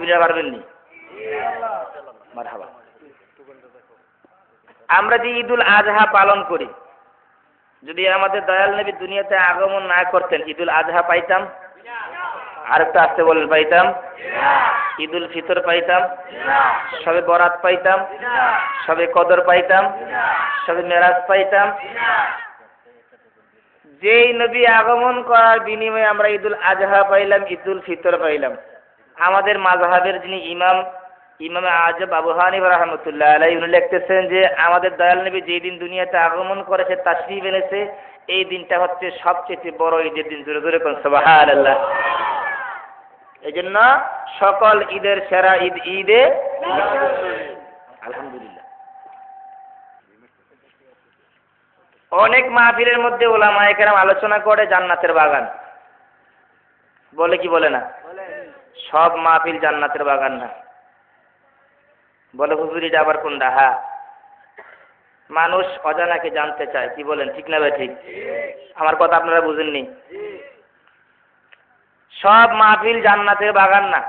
দিবেন, পারবেননি? মারহাবা। আমরা যে ঈদুল আজহা পালন করি, যদি আমাদের দয়াল নবী দুনিয়াতে আগমন না করতেন ঈদুল আজহা পাইতাম? আর একটু আসতে বলেন, পাইতাম? ঈদুল ফিতর পাইতাম? সবে বরাত পাইতাম? সবে কদর পাইতাম? সবে মেরাজ পাইতাম? যেই নবী আগমন করার বিনিময়ে আমরা ঈদুল আজহা পাইলাম, ঈদুল ফিতর পাইলাম। আমাদের মাযহাবের যিনি ইমাম আযম আবু হানিফা রাহমাতুল্লাহ আলাইহি, উনি লিখতেছেন যে আমাদের দয়াল নবী যেই দিন দুনিয়াতে আগমন করেছে, তাশরীফ এনেছে, এই দিনটা হচ্ছে সবচেয়ে বড় ঈদের দিন। জোরে জোরে কোন সুবহানাল্লাহ। এই জন্য সকল ঈদের সেরা ঈদ ঈদে আলহামদুলিল্লাহ। অনেক মাহফিলের মধ্যে উলামায়ে কেরাম আলোচনা করে জান্নাতের বাগান, বলে কি বলে না? সব মাহফিল জান্নাতের বাগান না। বলে হুজুর এটা আবার কোনটা? হ্যাঁ, মানুষ অজানাকে জানতে চায়, কি বলেন, ঠিক না ভাই? ঠিক। আমার কথা আপনারা বুঝেননি? সব মাহফিল জান্নাতের বাগান না।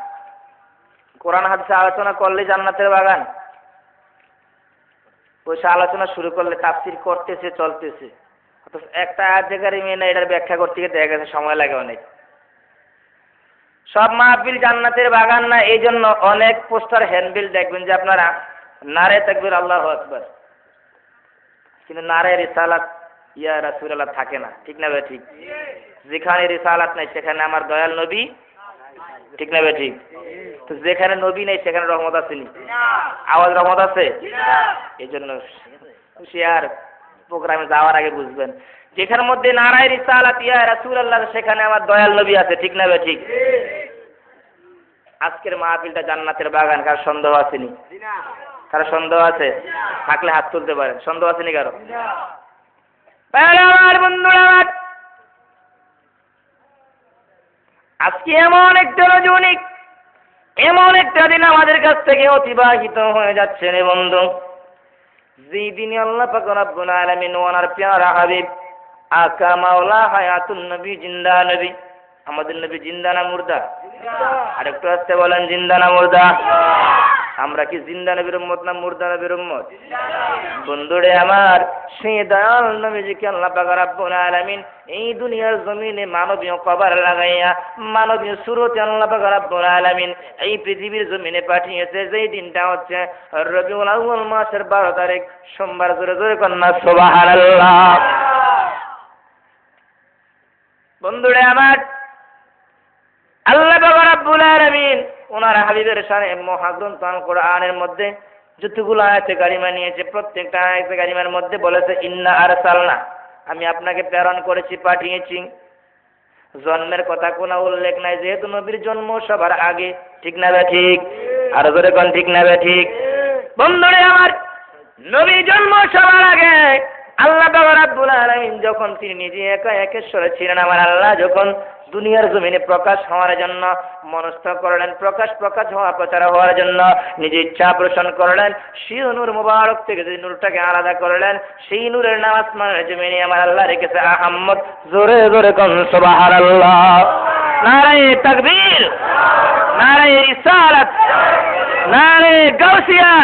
কোরআন হাদিসে আলোচনা করলে জান্নাতের বাগান, বসে আলোচনা শুরু করলে তাফসীর করতেছে চলতেছে, অথচ একটা আয়াত জায়গায় মেয়ে না, এটার ব্যাখ্যা করতে গিয়ে দেখা গেছে সময় লাগে অনেক। সব মাহফিল জান্নাতের বাগান না। এই জন্য অনেক পোস্টার হ্যান্ডবিল দেখবেন যে আপনারা নারে তাকবীর আল্লাহু আকবার, কিন্তু নারে রিসালাত ইয়া রাসূলুল্লাহ থাকে না, ঠিক না ভাই? ঠিক। যেখানে রিসালাত নাই সেখানে আমার দয়াল নবী, ঠিক না ভাই? ঠিক। তো যেখানে নবী নেই সেখানে রহমত আছে নি? আওয়াজ রহমত আছে? এই জন্য শেয়ার প্রোগ্রামে যাওয়ার আগে বুঝবেন, যেখানের মধ্যে নারায়ে রিসালাত ইয়া রাসূলুল্লাহ সেখানে আমার দয়াল নবী আছে, ঠিক না ভাই? ঠিক। আজকের মাহফিলটা জান্নাতের বাগান, কার সন্দেহ আসেনি? কারো সন্দেহ আছে? থাকলে হাত তুলতে পারেন। সন্দেহ আসেনি কারো? আমার বন্ধুরা, আজকে এমন একটা রজনী, এমন একটা দিন আমাদের কাছ থেকে অতিবাহিত হয়ে যাচ্ছে রে বন্ধু, যেই দিনে আল্লাহ পাক রব্বুল আলামিন ওনার প্যারা হাবিব আকা মাওলা হায়াতুন নবী, জিন্দা নবী, আমাদের নবী জিন্দা না মুর্দা? আরেকটু আসতে বলেন, জিন্দা না মুর্দা? আমরা কি জিন্দা নবীর উম্মত না মুর্দা নবীর উম্মত? বন্ধুরে আমার, সেই দয়াল নবীজিকে আল্লাহ পাক রব্বুল আলামিন এই দুনিয়ার জমিনে মানবীয় কবর লাগাইয়া, মানবীয় সুরতে আল্লাহ পাক রব্বুল আলামিন এই পৃথিবীর জমিনে পাঠিয়েছে। যেই দিনটা হচ্ছে রবিউল আউয়াল মাসের 12 তারিখ, সোমবার। জোরে জোরে কন্যা সুবহানাল্লাহ। বন্ধুরে আমার, আল্লাহ পাক রব্বুল আলামিন ওনার হাবিবের শানে মহাগ্রন্থ আল কোরআনের মধ্যে যতগুলো আয়াতে কারিমা নিয়েছে, প্রত্যেকটা আয়াতে কারিমার মধ্যে বলেছে ইন্না আরসালনা, আমি আপনাকে প্রেরণ করেছি, পাঠিয়েছি। জন্মের কথা কোনো উল্লেখ নাই, যেহেতু নবীর জন্ম সবার আগে, ঠিক না বে ঠিক? আর জোরে কোন ঠিক না বে ঠিক? বন্ধুরে আমার, নবীর জন্ম সবার আগে। আল্লাহ পাক রব্বুল আলামিন যখন তিনি নিজে একা একেশ্বর ছিলেন, আমার আল্লাহ যখন দুনিয়ার জমিনে প্রকাশ হওয়ার জন্য মনস্থ করলেন, প্রকাশ হওয়া, প্রচার হওয়ার জন্য নিজে ইচ্ছা পোষণ করলেন, সেই নূর মুবারক থেকে যে নূরটাকে আলাদা করলেন, সেই নূরের নাম আসমানের জমিনে আমার আল্লাহ রেখেছে আহম্মদ। জোরে জোরে কোন সুবহানাল্লাহ। নারায়ে তাকবীর, নারায়ে রিসালাত, নারায়ে গাউসিয়া।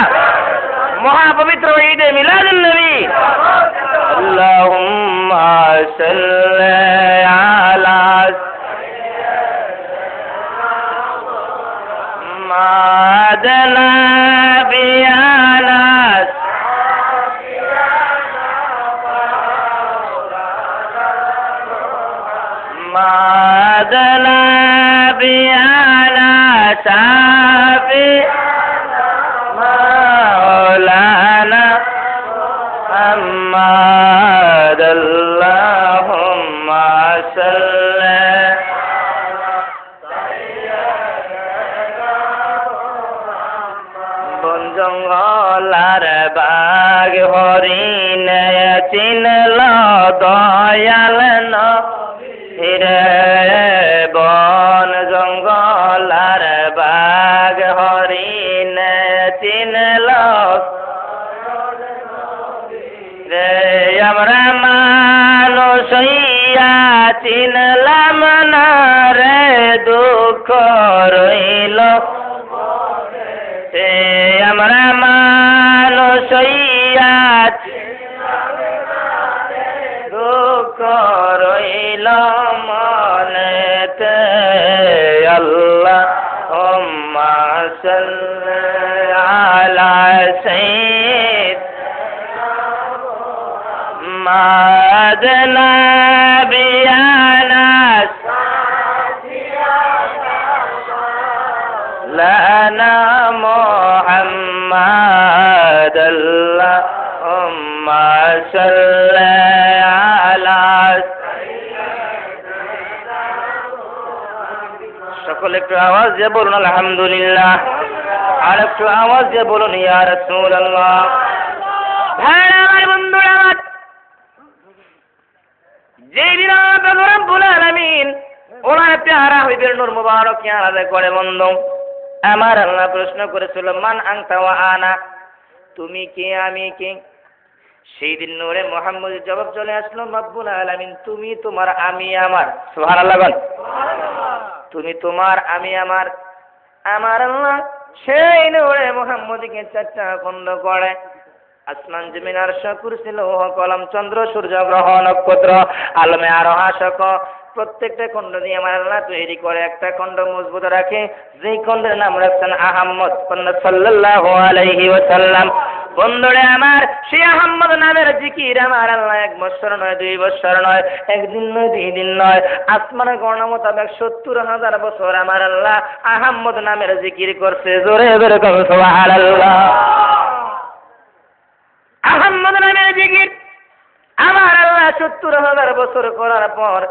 মহাপবিত্র ঈদে মিলাদুন নবী। আল্লাহুম্মা সাল্লি আলা মাদানা বিয়ানাস মাদানা বিয়ানা সাফি মাওলানা মুহাম্মদ। আল্লাহুম্মা সাল্লি জঙ্গলার বাগ হরিণ চিনল দয়াল নবীরে, বন জঙ্গলার বাগ হরিণ চিনল রে, আমরা মানুষ হইয়া চিনলাম না রে, দুঃখ রইল সে আমরা মানুষ হইয়াছ দুঃখ রইল মনেতে আল্লাহ সাল্লি আলা সাইয়্যিদ মাদনা বিয়ানা লানা মুহাম্মাদ আল্লাহুম্মা সাল্লি আলা সকলে একটু আওয়াজ দিয়ে বলুন আলহামদুলিল্লাহ, আর একটু আওয়াজ দিয়ে বলুন ইয়া রাসূলুল্লাহ। ভাইরা আমার, বন্ধুরা আমার, যে দিন আল্লাহ রাব্বুল আলামিন ওনার পেয়ারা হইবের নূর মুবারক আলাদা করে বন্ধু আমার আল্লাহ প্রশ্ন করেছিল মান আনতা ওয়া আনা, তুমি কে আমি কে? সেই দিন নূরে মুহাম্মদের জবাব চলে আসলো রব্বুল আলামিন তুমি তোমার আমি আমার। সুবহানাল্লাহ বল। তুমি তোমার আমি আমার। আমার আল্লাহ সেই নূরে মুহাম্মদকে চারটা খণ্ড করে আসমান জমিন আরশ কুরসি লৌহ কলম চন্দ্র সূর্য গ্রহ নক্ষত্র আলমে আরহাসক প্রত্যেকটা খণ্ড দিয়ে আমার আল্লাহ তৈরি করে একটা খণ্ড মজবুত রাখে, যেই খণ্ডের নাম রাখছেন আহম্মদ সাল্লাল্লাহু আলাইহি ওয়াসাল্লাম। বন্ধুরে আমার, সেই আহম্মদ নামের জিকির আমার আল্লাহ 1 বছর নয় 2 বছর নয়, একদিন নয় 2 দিন নয়, আসমানের গণনা মোতাবেক 70,000 বছর আমার আল্লাহ আহম্মদ নামের জিকির করছে। জোরে জোরে বলুন সুবহানাল্লাহ। আহম্মদ নামের জিকির আমার আল্লাহ 70,000 বছর করার পর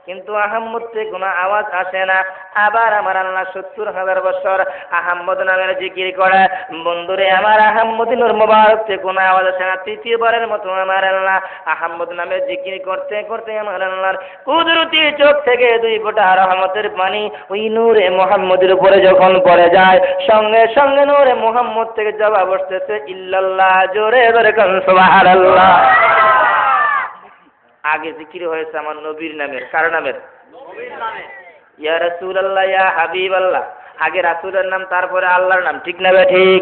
কিন্তু আহম্মদ থেকে কোনো আওয়াজ আসে না। আবার আমার আল্লাহ 70,000 বছর আহম্মদ নামের জিকির করে। বন্ধুরে আমার, আহম্মদ নূর মুবারক থেকে কোনো আওয়াজ আসে না। তৃতীয়বারের মতো আমার আল্লাহ আহম্মদ নামের জিকির করতে করতে আমার আল্লাহর কুদরতি চোখ থেকে 2 ফোঁটা রহমতের পানি ওই নূরে মুহাম্মদের উপরে যখন পড়ে যায়, সঙ্গে সঙ্গে নূরে মুহাম্মদ থেকে জবাব আসতেছে ইল্লাল্লাহ। জোরে জোরে কোন সুবহানাল্লাহ। আগে জিকির হয়েছে আমার নবীর নামের। কার নামের? নবীর নামে। ইয়া রাসূলুল্লাহ, ইয়া হাবিবাল্লাহ, আগে রাসূলের নাম তারপরে আল্লাহর নাম, ঠিক না ঠিক?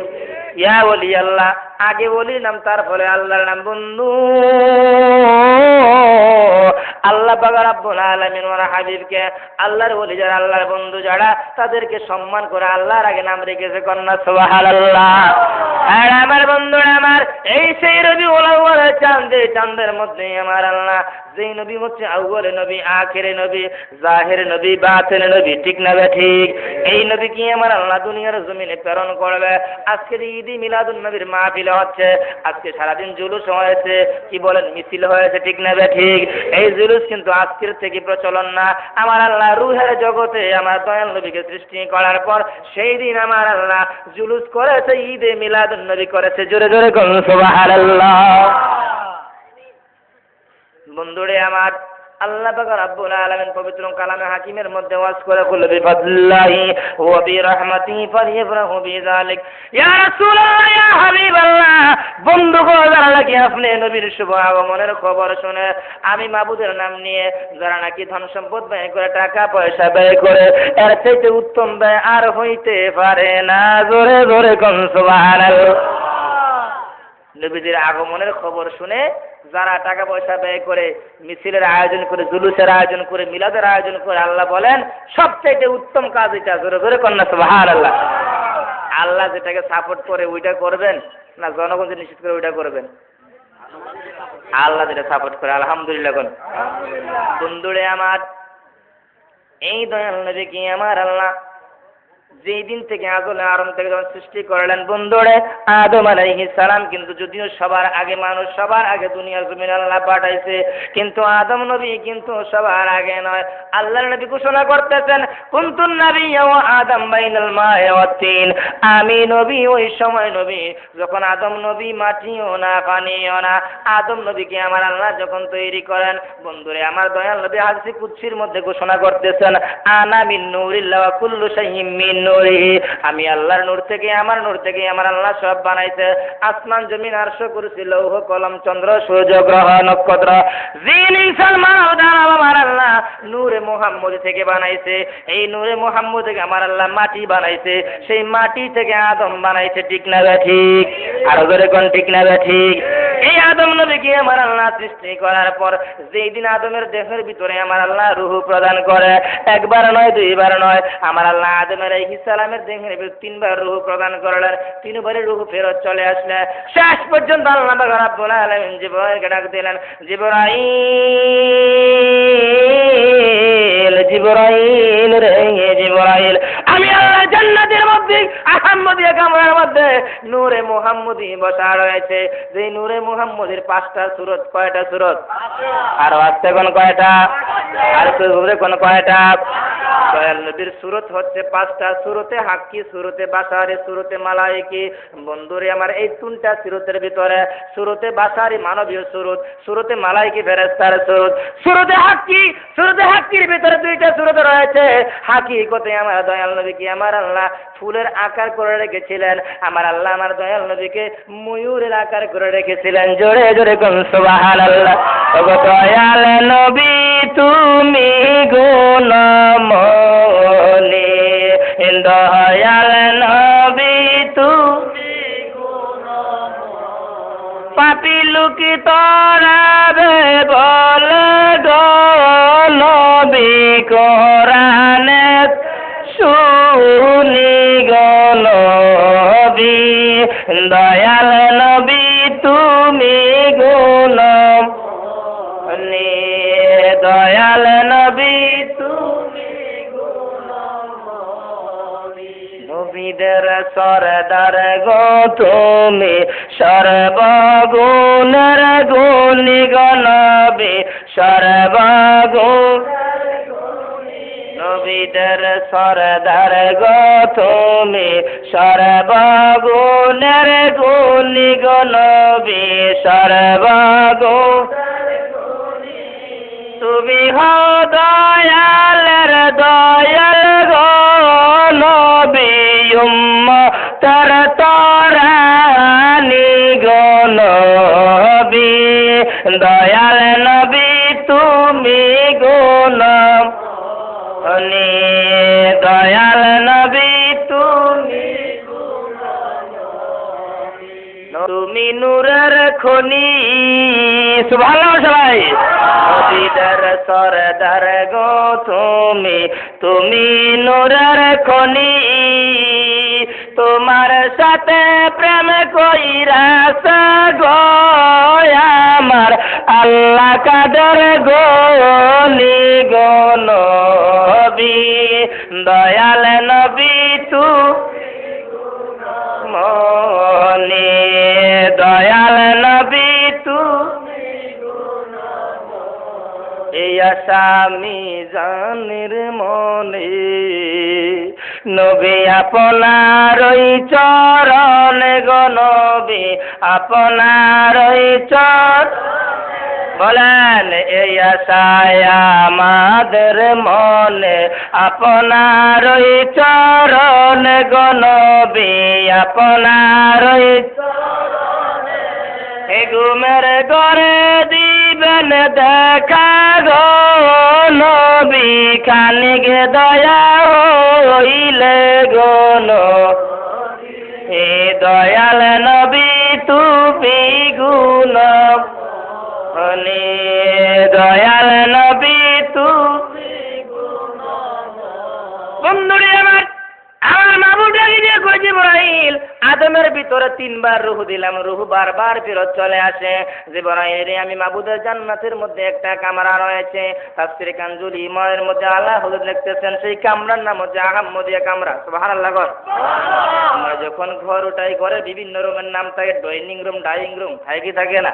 ইয়া ওলি আল্লাহ, আগে ওলির নাম তারপরে আল্লাহর নাম। বন্ধু, আল্লাহ পাক রব্বুল আলামিন ওর হাবিবকে আল্লাহর ওলি যারা, আল্লাহর বন্ধু যারা, তাদেরকে সম্মান করে আল্লাহর আগে নাম রেখেছে কন্যা সুবহানাল্লাহ। আর আমার বন্ধুরা আমার, এই সেই রবিউল আউয়াল চাঁদ, চাঁদের মধ্যে আমার আল্লাহ যেই নবী হচ্ছে আউয়ালে নবী, আখিরে নবী, জাহির নবী, বাতিনে নবী, ঠিক না ঠিক? এই নবী কি আমার আল্লাহ দুনিয়ার জমিনে প্রেরণ করবে। আজকের ঈদ মিলাদুন নবীর মাহফিল হচ্ছে, আজকে সারাদিন জুলুস হয়েছে, কি বলেন, মিছিল হয়েছে, ঠিক না ঠিক? এই জুলুস কিন্তু আজকের থেকে প্রচলন না। আমার আল্লাহ রুহের জগতে আমার দয়াল নবীকে সৃষ্টি করার পর সেই দিন আমার আল্লাহ জুলুস করেছে, ঈদে মিলাদুন নবী করেছে। জোরে জোরে বলুন সুবহানাল্লাহ। বন্ধুরে আমার, আল্লাহ পাক রব্বুল আলামিন পবিত্র কালামে হাকিমের মধ্যে ওয়াজ করে কুল বিফাদলিল্লাহি ওয়া বিরহমাতিহি ফালিফরাহু বিযালিক। ইয়া রাসূলুল্লাহ, ইয়া হাবিবাল্লাহ, বন্ধুগণ, যারা নাকি আপনি নবীর শুভ আগমনের খবর শুনে আমি মাবুদের নাম নিয়ে যারা নাকি ধন সম্পদ ব্যয় করে, টাকা পয়সা ব্যয় করে, এর চাইতে উত্তম ব্যয় আর হইতে পারে না। জোরে জোরে কোন সুবহানাল্লাহ। নবীদের আগমনের খবর শুনে যারা টাকা পয়সা ব্যয় করে, মিছিলের আয়োজন করে, জুলুসের আয়োজন করে, মিলাদের আয়োজন করে, আল্লাহ বলেন সবচাইতে উত্তম কাজ এটা। জোরে জোরে কন্যা সুবহানাল্লাহ। আল্লাহ যেটাকে সাপোর্ট করে ওইটা করবেন না জনগণ যে নিষেধ করে ওইটা করবেন? আল্লাহ যেটা সাপোর্ট করে। আলহামদুলিল্লাহ কোন। বন্ধুরে আমার, এই দয়াল নবী কি আমার আল্লাহ যেই দিন থেকে আদম আরম থেকে যখন সৃষ্টি করলেন, বন্ধুরে আদম আলাইহিস সালাম কিন্তু যদিও সবার আগে মানুষ, সবার আগে দুনিয়ার জমিনে আল্লাহ পাঠাইছে, কিন্তু আদম নবী কিন্তু সবার আগে নয়। আল্লাহর নবী ঘোষণা করতেছেন কুনতুন নাবিয়্যা ওয়া আদম বাইনাল মা'i ওয়াত তিন। আমি নবী ওই সময় নবী যখন আদম নবী মাটিও না পানিও না। আদম নবীকে আমার আল্লাহ যখন তৈরি করেন, বন্ধুরে আমার দয়াল নবী হাদিস কুদসির মধ্যে ঘোষণা করতেছেন আনা মিন নূরিল্লাহ ওয়া কুল্লু শাইইন মিন নূর। নূরি, আমি আল্লাহর নূর থেকে আমার নূর থেকে আমার আল্লাহ সব বানাইছে। আসমান জমিন আরশ কুরসি লৌহ কলম চন্দ্র সূর্য গ্রহ নক্ষত্র জিন ইনসান মানব দানব আমার আল্লাহ নূরে মুহাম্মদ থেকে বানাইছে। এই নূরে মুহাম্মদ থেকে আমার আল্লাহ মাটি বানাইছে, সেই মাটি থেকে আদম বানাইছে। ঠিক না ঠিক? আর ধরে কোন ঠিক না ঠিক? এই আদম নবীকে আমার আল্লাহ সৃষ্টি করার পর যেই দিন আদমের দেহের ভিতরে আমার আল্লাহ রূহ প্রদান করে, একবার নয় দুইবার নয়, আমার আল্লাহ আদমের আলাইহিস সালামের দেহের ভিতরে তিনবার রূহ প্রদান করলেন। তিনবারই রূহ ফেরত চলে আসলে শেষ পর্যন্ত আল্লাহ পাক রব্বুল আলামিন জিবরাইলকে ডাক দিলেন, জিবরাইল জিবরাইল রে জিবরাইল, আমি আল্লাহ জান্নাতের মধ্যে আহমদিয়া কামরার মধ্যে নূরে মুহাম্মদী বসা রয়েছে। যে নূরে মুহাম্মদের 5টা সূরত। কয়টা সূরত? আর আসতে কোন কয়টা? আর সূরে কোন কয়টা? দয়াল নবীর সূরত হচ্ছে 5টা। সূরতে হাক্কি, সূরতে বাশারি, সূরতে মালাইকি। বন্ধুরে আমার এই 3টা সূরতের ভিতরে সূরতে বাশারি মানবীয় সূরত, সূরতে মালাইকি ফেরেশতার সূরত, সূরতে হাক্কির ভিতরে 2টা সূরত রয়েছে। হাকিকতে আমার দয়াল নবীকে আমার আল্লাহ ফুলের আকার করে রেখেছিলেন। আমার আল্লাহ আমার দয়াল নবীকে ময়ূরের আকার করে রেখেছিলেন। জোরে জোরে কোন সুবহানাল্লাহ। ওগো দয়াল নবী তুমি গুণময়ী, দয়াল নবী তুমি গুণময়ী, পাপী লুকি তরাবে বলে গো নবী কোরআনে শুনি গো নবী, দয়াল নবী তুমি গুণময়ী, দয়াল নবী তুমি গুণময়ী, নবীদের সরদার গো তুমি সর্বগুণের গুণী গো নবী সর্বগুণ, নবীদের সরদার গো তুমি সর্বগুণের গুণী গো নবী সর্বগুণ, তুমি হও দয়ালের দয়াল গো নবী উম্মতের তরানি গো নবী, দয়াল নবী তুমি গুণময়ী, দয়াল নবী তুমি তুমি নূরের খনি। সুবহানাল্লাহ সবাই। নবীদের সরদার গো তুমি, তুমি নূরের খনি, তোমার সাথে প্রেম কইরাছে গো আমার আল্লাহ কাদের গনি গো নবী, দয়াল নবী তুমি দয়াল নবী তুমি এই আসামি জানের মনে, নবী আপনার ওই চরণ গো নবী আপনার ওই চরণ, বলেন এই আশায় আমাদের মনে আপনার ওই চরণ গো নবী আপনার ওই চরণে, এ ঘুমের ঘরে দিবেন দেখা গো নবী খানিকে দয়া হইলে গো নবী, এ দয়াল নবী তুমি গুণময়ী, দয়াল নবী তুমি গুণময়ী। বন্ধুরে আমার মাহবুবকে দিয়ে কই জিবরাইল আদমের ভিতরে 3বার রূহ দিলাম, রূহ বারবার ফেরত চলে আসে। জিবরাইল রে আমি মাহবুবের জান্নাতের মধ্যে একটা কামরা রয়েছে, তাফসীরে কানজুল ইমানের মধ্যে আল্লাহ হুজুর লিখতেছেন সেই কামরার নাম হচ্ছে আহমদিয়া কামরা। সুবহানাল্লাহ। আমরা যখন ঘর উঠাই ঘরে বিভিন্ন রুমের নাম থাকে, ডাইনিং রুম ডাইনিং রুম থাকে থাকে না,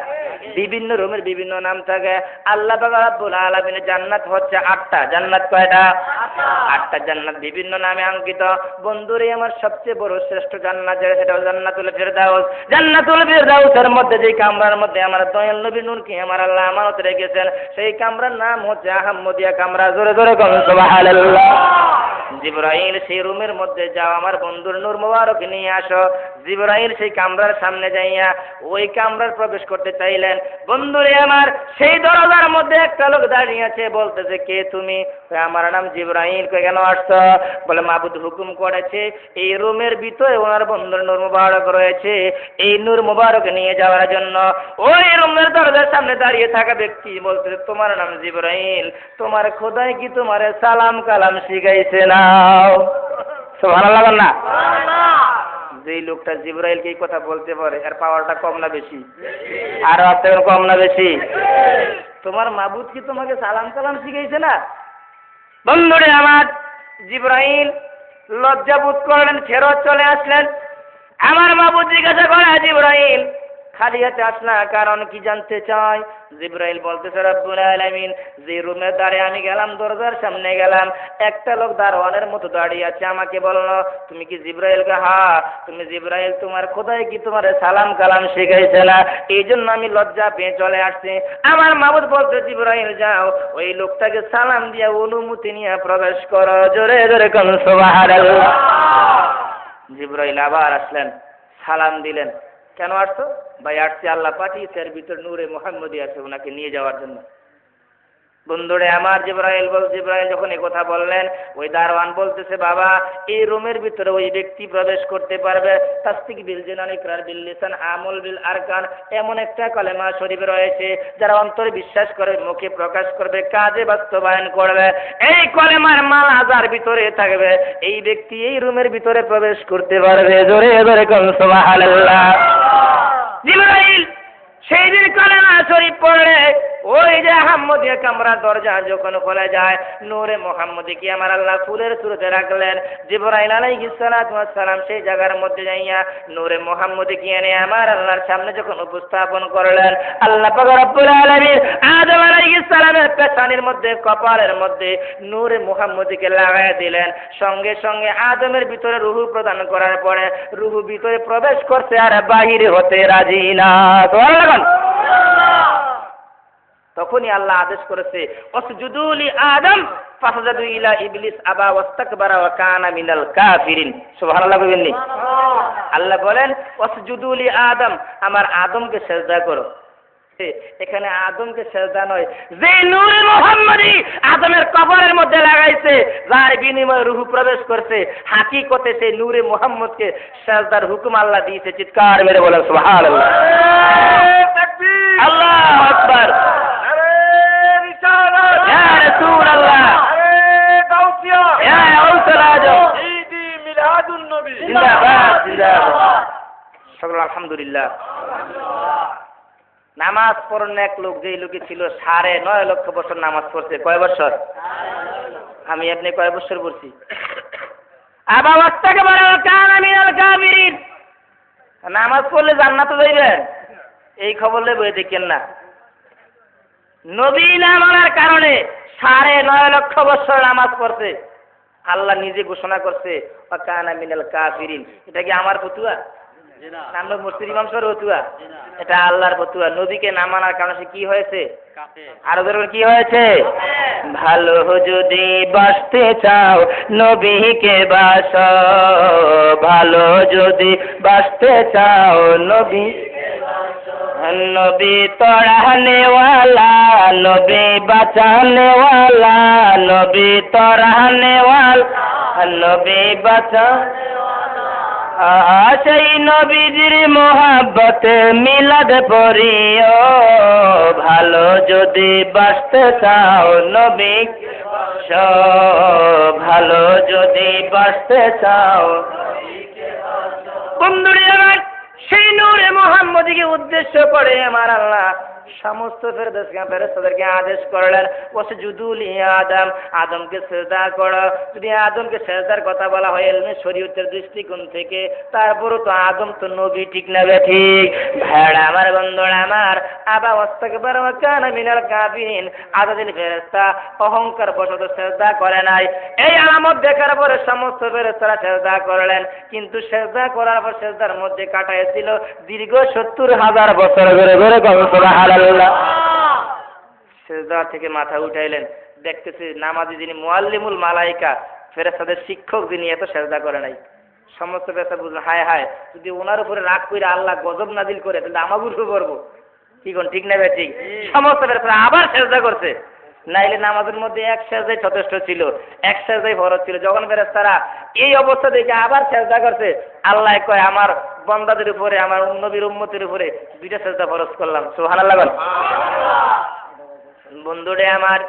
বিভিন্ন রুমের বিভিন্ন নাম থাকে। আল্লাহ পাক রব্বুল আলামিনের জান্নাত হচ্ছে 8টা। জান্নাত কয়টা? 8টা জান্নাত বিভিন্ন নামে অঙ্কিত। বন্ধুরে আমার সবচেয়ে বড় শ্রেষ্ঠ জান্নাত সেটা জান্নাতুল ফেরদাউস। জান্নাতুল ফেরদাউসের মধ্যে যে কামরার মধ্যে আমার দয়াল নবী নূরকে আমার আল্লাহ আমানত রেখেছেন সেই কামরার নাম হচ্ছে আহমদিয়া কামরা। জোরে জোরে বলুন সুবহানাল্লাহ। জিবরাইল সেই রুমের মধ্যে যাও, আমার বন্ধুর নূর মোবারক নিয়ে আসো। জিবরাইল সেই কামরার সামনে যাইয়া ওই কামরার প্রবেশ করতে চাইলেন। বন্ধুরে আমার, সেই দরজার মধ্যে একটা লোক দাঁড়িয়ে আছে, বলতেছে কে তুমি? আমার নাম জিবরাইল। কেন আসছো? বলে মাবুদ হুকুম করেছে এই রুমের ভিতরে ওনার বন্ধুর নূর মোবারক রয়েছে, এই নূর মোবারক নিয়ে যাওয়ার জন্য। ওই রুমের দরজার সামনে দাঁড়িয়ে থাকা ব্যক্তি বলতেছে তোমার নাম জিবরাইল, তোমার খোদাই কি তোমার সালাম কালাম শিখাইছে নাও? সুবহানাল্লাহ না? যেই লোকটা জিবরাইলকে এই কথা বলতে পারে এর পাওয়ারটা কম না বেশি? আর আপনার কম না বেশি? তোমার মাবুদ কি তোমাকে সালাম কালাম শিখাইছে না? বন্ধুরে আমার, জিবরাইল লজ্জাবোধ করলেন, ফেরত চলে আসলেন। আমার মাবুদ জিজ্ঞাসা করে জিবরাইল খালি হাতে আসলা, কারণ কি জানতে চাই? জিবরাইল বলতেছে রব্বুল আলামিন, যে রুমের দ্বারে আমি গেলাম, দরজার সামনে গেলাম, একটা লোক দারোয়ানের মতো দাঁড়িয়ে আছে, আমাকে বললো তুমি কি জিবরাইল? হ্যাঁ তুমি জিবরাইল, তোমার খোদাই কি তোমার সালাম কালাম শিখাইছে না? এই জন্য আমি লজ্জা পেয়ে চলে আসছি। আমার মাবুদ বলতে জিবরাইল যাও, ওই লোকটাকে সালাম দিয়া অনুমতি নিয়ে প্রবেশ করো। জোরে জোরে কোন সুবহানাল্লাহ। জিবরাইল আবার আসলেন, সালাম দিলেন। কেন আসছো? ভাই আসছে আল্লাহ পাঠিয়েছে, এর ভিতর নূরে মুহাম্মদী আছে, ওনাকে নিয়ে যাওয়ার জন্য। বন্ধুরে আমার, জিবরাইল যখন এই কথা বললেন, ওই দারওয়ান বলতেছে বাবা এই রুমের ভিতরে ওই ব্যক্তি প্রবেশ করতে পারবে তাসদিক বিল জিনান, ইকরার বিল লিসান, আমল বিল আরকান, এমন একটা কলেমা শরীফ রয়েছে যারা অন্তরে বিশ্বাস করে, মুখে প্রকাশ করবে, কাজে বাস্তবায়ন করবে। এই কলেমার মাল হাজার ভিতরে থাকবে, এই ব্যক্তি এই রুমের ভিতরে প্রবেশ করতে পারবে। জোরে জোরে কোন সুবহানাল্লাহ। জিবরাইল সেই দিন কলেমা শরীফ পড়লে ওই যে আহমদিয়া কামরা দরজা যখন খোলা যায়, নূরে মুহাম্মদী কি আমার আল্লাহ ফুলের সুরতে রাখলেন। জিবরাইল আলাইহিস সালাতু ওয়াস সালাম সেই জায়গার মধ্যে যাইয়া নূরে মুহাম্মদী কি এনে আমার আল্লাহর সামনে যখন উপস্থাপন করলেন, আল্লাহ পাক রব্বুল আলামিন আদম আলাইহিস সালামের পেছনের মধ্যে, কপালের মধ্যে নূরে মুহাম্মদীকে লাগায় দিলেন। সঙ্গে সঙ্গে আদমের ভিতরে রূহ প্রদান করার পরে রূহ ভিতরে প্রবেশ করছে, আর বাহিরে হতে রাজি না। তখনই আল্লাহ আদেশ করেছে ওয়াসজুদু লি আদম ফাসাজাদু ইলা ইবলিস আবা ওয়াস্তাকবারা ওয়া কানা মিনাল কাফিরিন। সুবহানাল্লাহ বলেননি? আল্লাহ বলেন ওয়াসজুদু লি আদম, আমার আদমকে সিজদা করো। এখানে আদমকে সিজদা নয়, যে নূরে মুহাম্মদী আদমের কবরের মধ্যে লাগাইছে, যার বিনিময়ে রূহ প্রবেশ করছে, হাকিকতে সেই নূরে মুহাম্মদকে সিজদার হুকুম আল্লাহ দিয়েছে। চিৎকার মেরে বলেন সুবহানাল্লাহ। তাকবীর, আল্লাহু আকবার। আলহামদুলিল্লাহ। নামাজ পড়েন এক লোক, যে লোকে ছিল 9.5 লক্ষ বছর নামাজ পড়ছে। কয় বছর? আমি আপনি কয় বছর পড়ছি? নামাজ পড়লে জান্নাতে যাইবেন, এই খবর বই দেখেন না। নবী না মানার কারণে 9.5 লক্ষ বছর নামাজ পড়ছে। আল্লাহ নিজে ঘোষণা করছে কানা মিনাল কাফিরিন। এটা কি আমার ফতুয়া? আমরা মুফতি ইমাম সাহেবের ফতুয়া? এটা আল্লাহর ফতুয়া। নবীকে না মানার কারণে সে কি হয়েছে? আরো ধরুন কি হয়েছে? ভালো যদি বাঁচতে চাও নবীকে বাসো, ভালো যদি বাঁচতে চাও নবী, নবী তড়ানে ওয়ালা, নবী বাঁচানে ওয়ালা, নবী তড়ানে ওয়ালা, নবী বাঁচানে ওয়ালা। সেই নবীজির মোহাব্বতে মিলাদ পড়িও, ভালো যদি বাঁচতে চাও নবীকে বাসো, ভালো যদি বাঁচতে চাও। বন্ধুরা আমার, সেই নূরে মুহাম্মদীকে উদ্দেশ্য করে আমার আল্লাহ সমস্ত ফেরেশতাদেরকে আদেশ করলেন ওয়াসজুদু লি আদম, আদমকে সিজদা করো। যদি আদমকে সিজদার কথা বলা হয় ইলমে শরীয়তের দৃষ্টিকোণ থেকে, তারপরও তো আদম তো নবী, ঠিক না ঠিক? ভাইরা আমার, বন্ধুরা আমার, আবা ওয়াস্তাকবারা ওয়া কানা মিনাল কাফিরিন, আদাদিল ফেরেশতা অহংকার বশত সিজদা করে নাই। এই আলামত দেখার পরে সমস্ত ফেরেশতারা সিজদা করলেন, কিন্তু সিজদা করার পর সিজদার মধ্যে কাটাইছিল দীর্ঘ 70,000 বছর। ধরে ধরে সুবহানাল্লাহ। সিজদা থেকে মাথা উঠাইলেন, দেখতেছে নামাজি যিনি মুআল্লিমুল মালাইকা ফেরেশতাদের শিক্ষক যিনি এত সেজদা করে নাই। সমস্ত ফেরেশতা বুঝলেন হায় হায়, যদি ওনার উপরে রাগ করে আল্লাহ গজব নাজিল করে তাহলে আমাদের উপরে করবো, কি কোন ঠিক না ঠিক? সমস্ত ফেরেশতা আবার সেজদা করছে, নাইলে নামাজের মধ্যে এক সেজদাই যথেষ্ট ছিল, এক সেজদাই ফরজ ছিল। যখন ফেরেশতারা এই অবস্থা দেখে আবার সেজদা করছে, আল্লাহ কয় আমার বান্দাদের উপরে, আমার নবীর উম্মতের উপরে দুইটা সেজদা ফরজ করলাম। সুবহানাল্লাহ বল। বন্ধুরে আমার,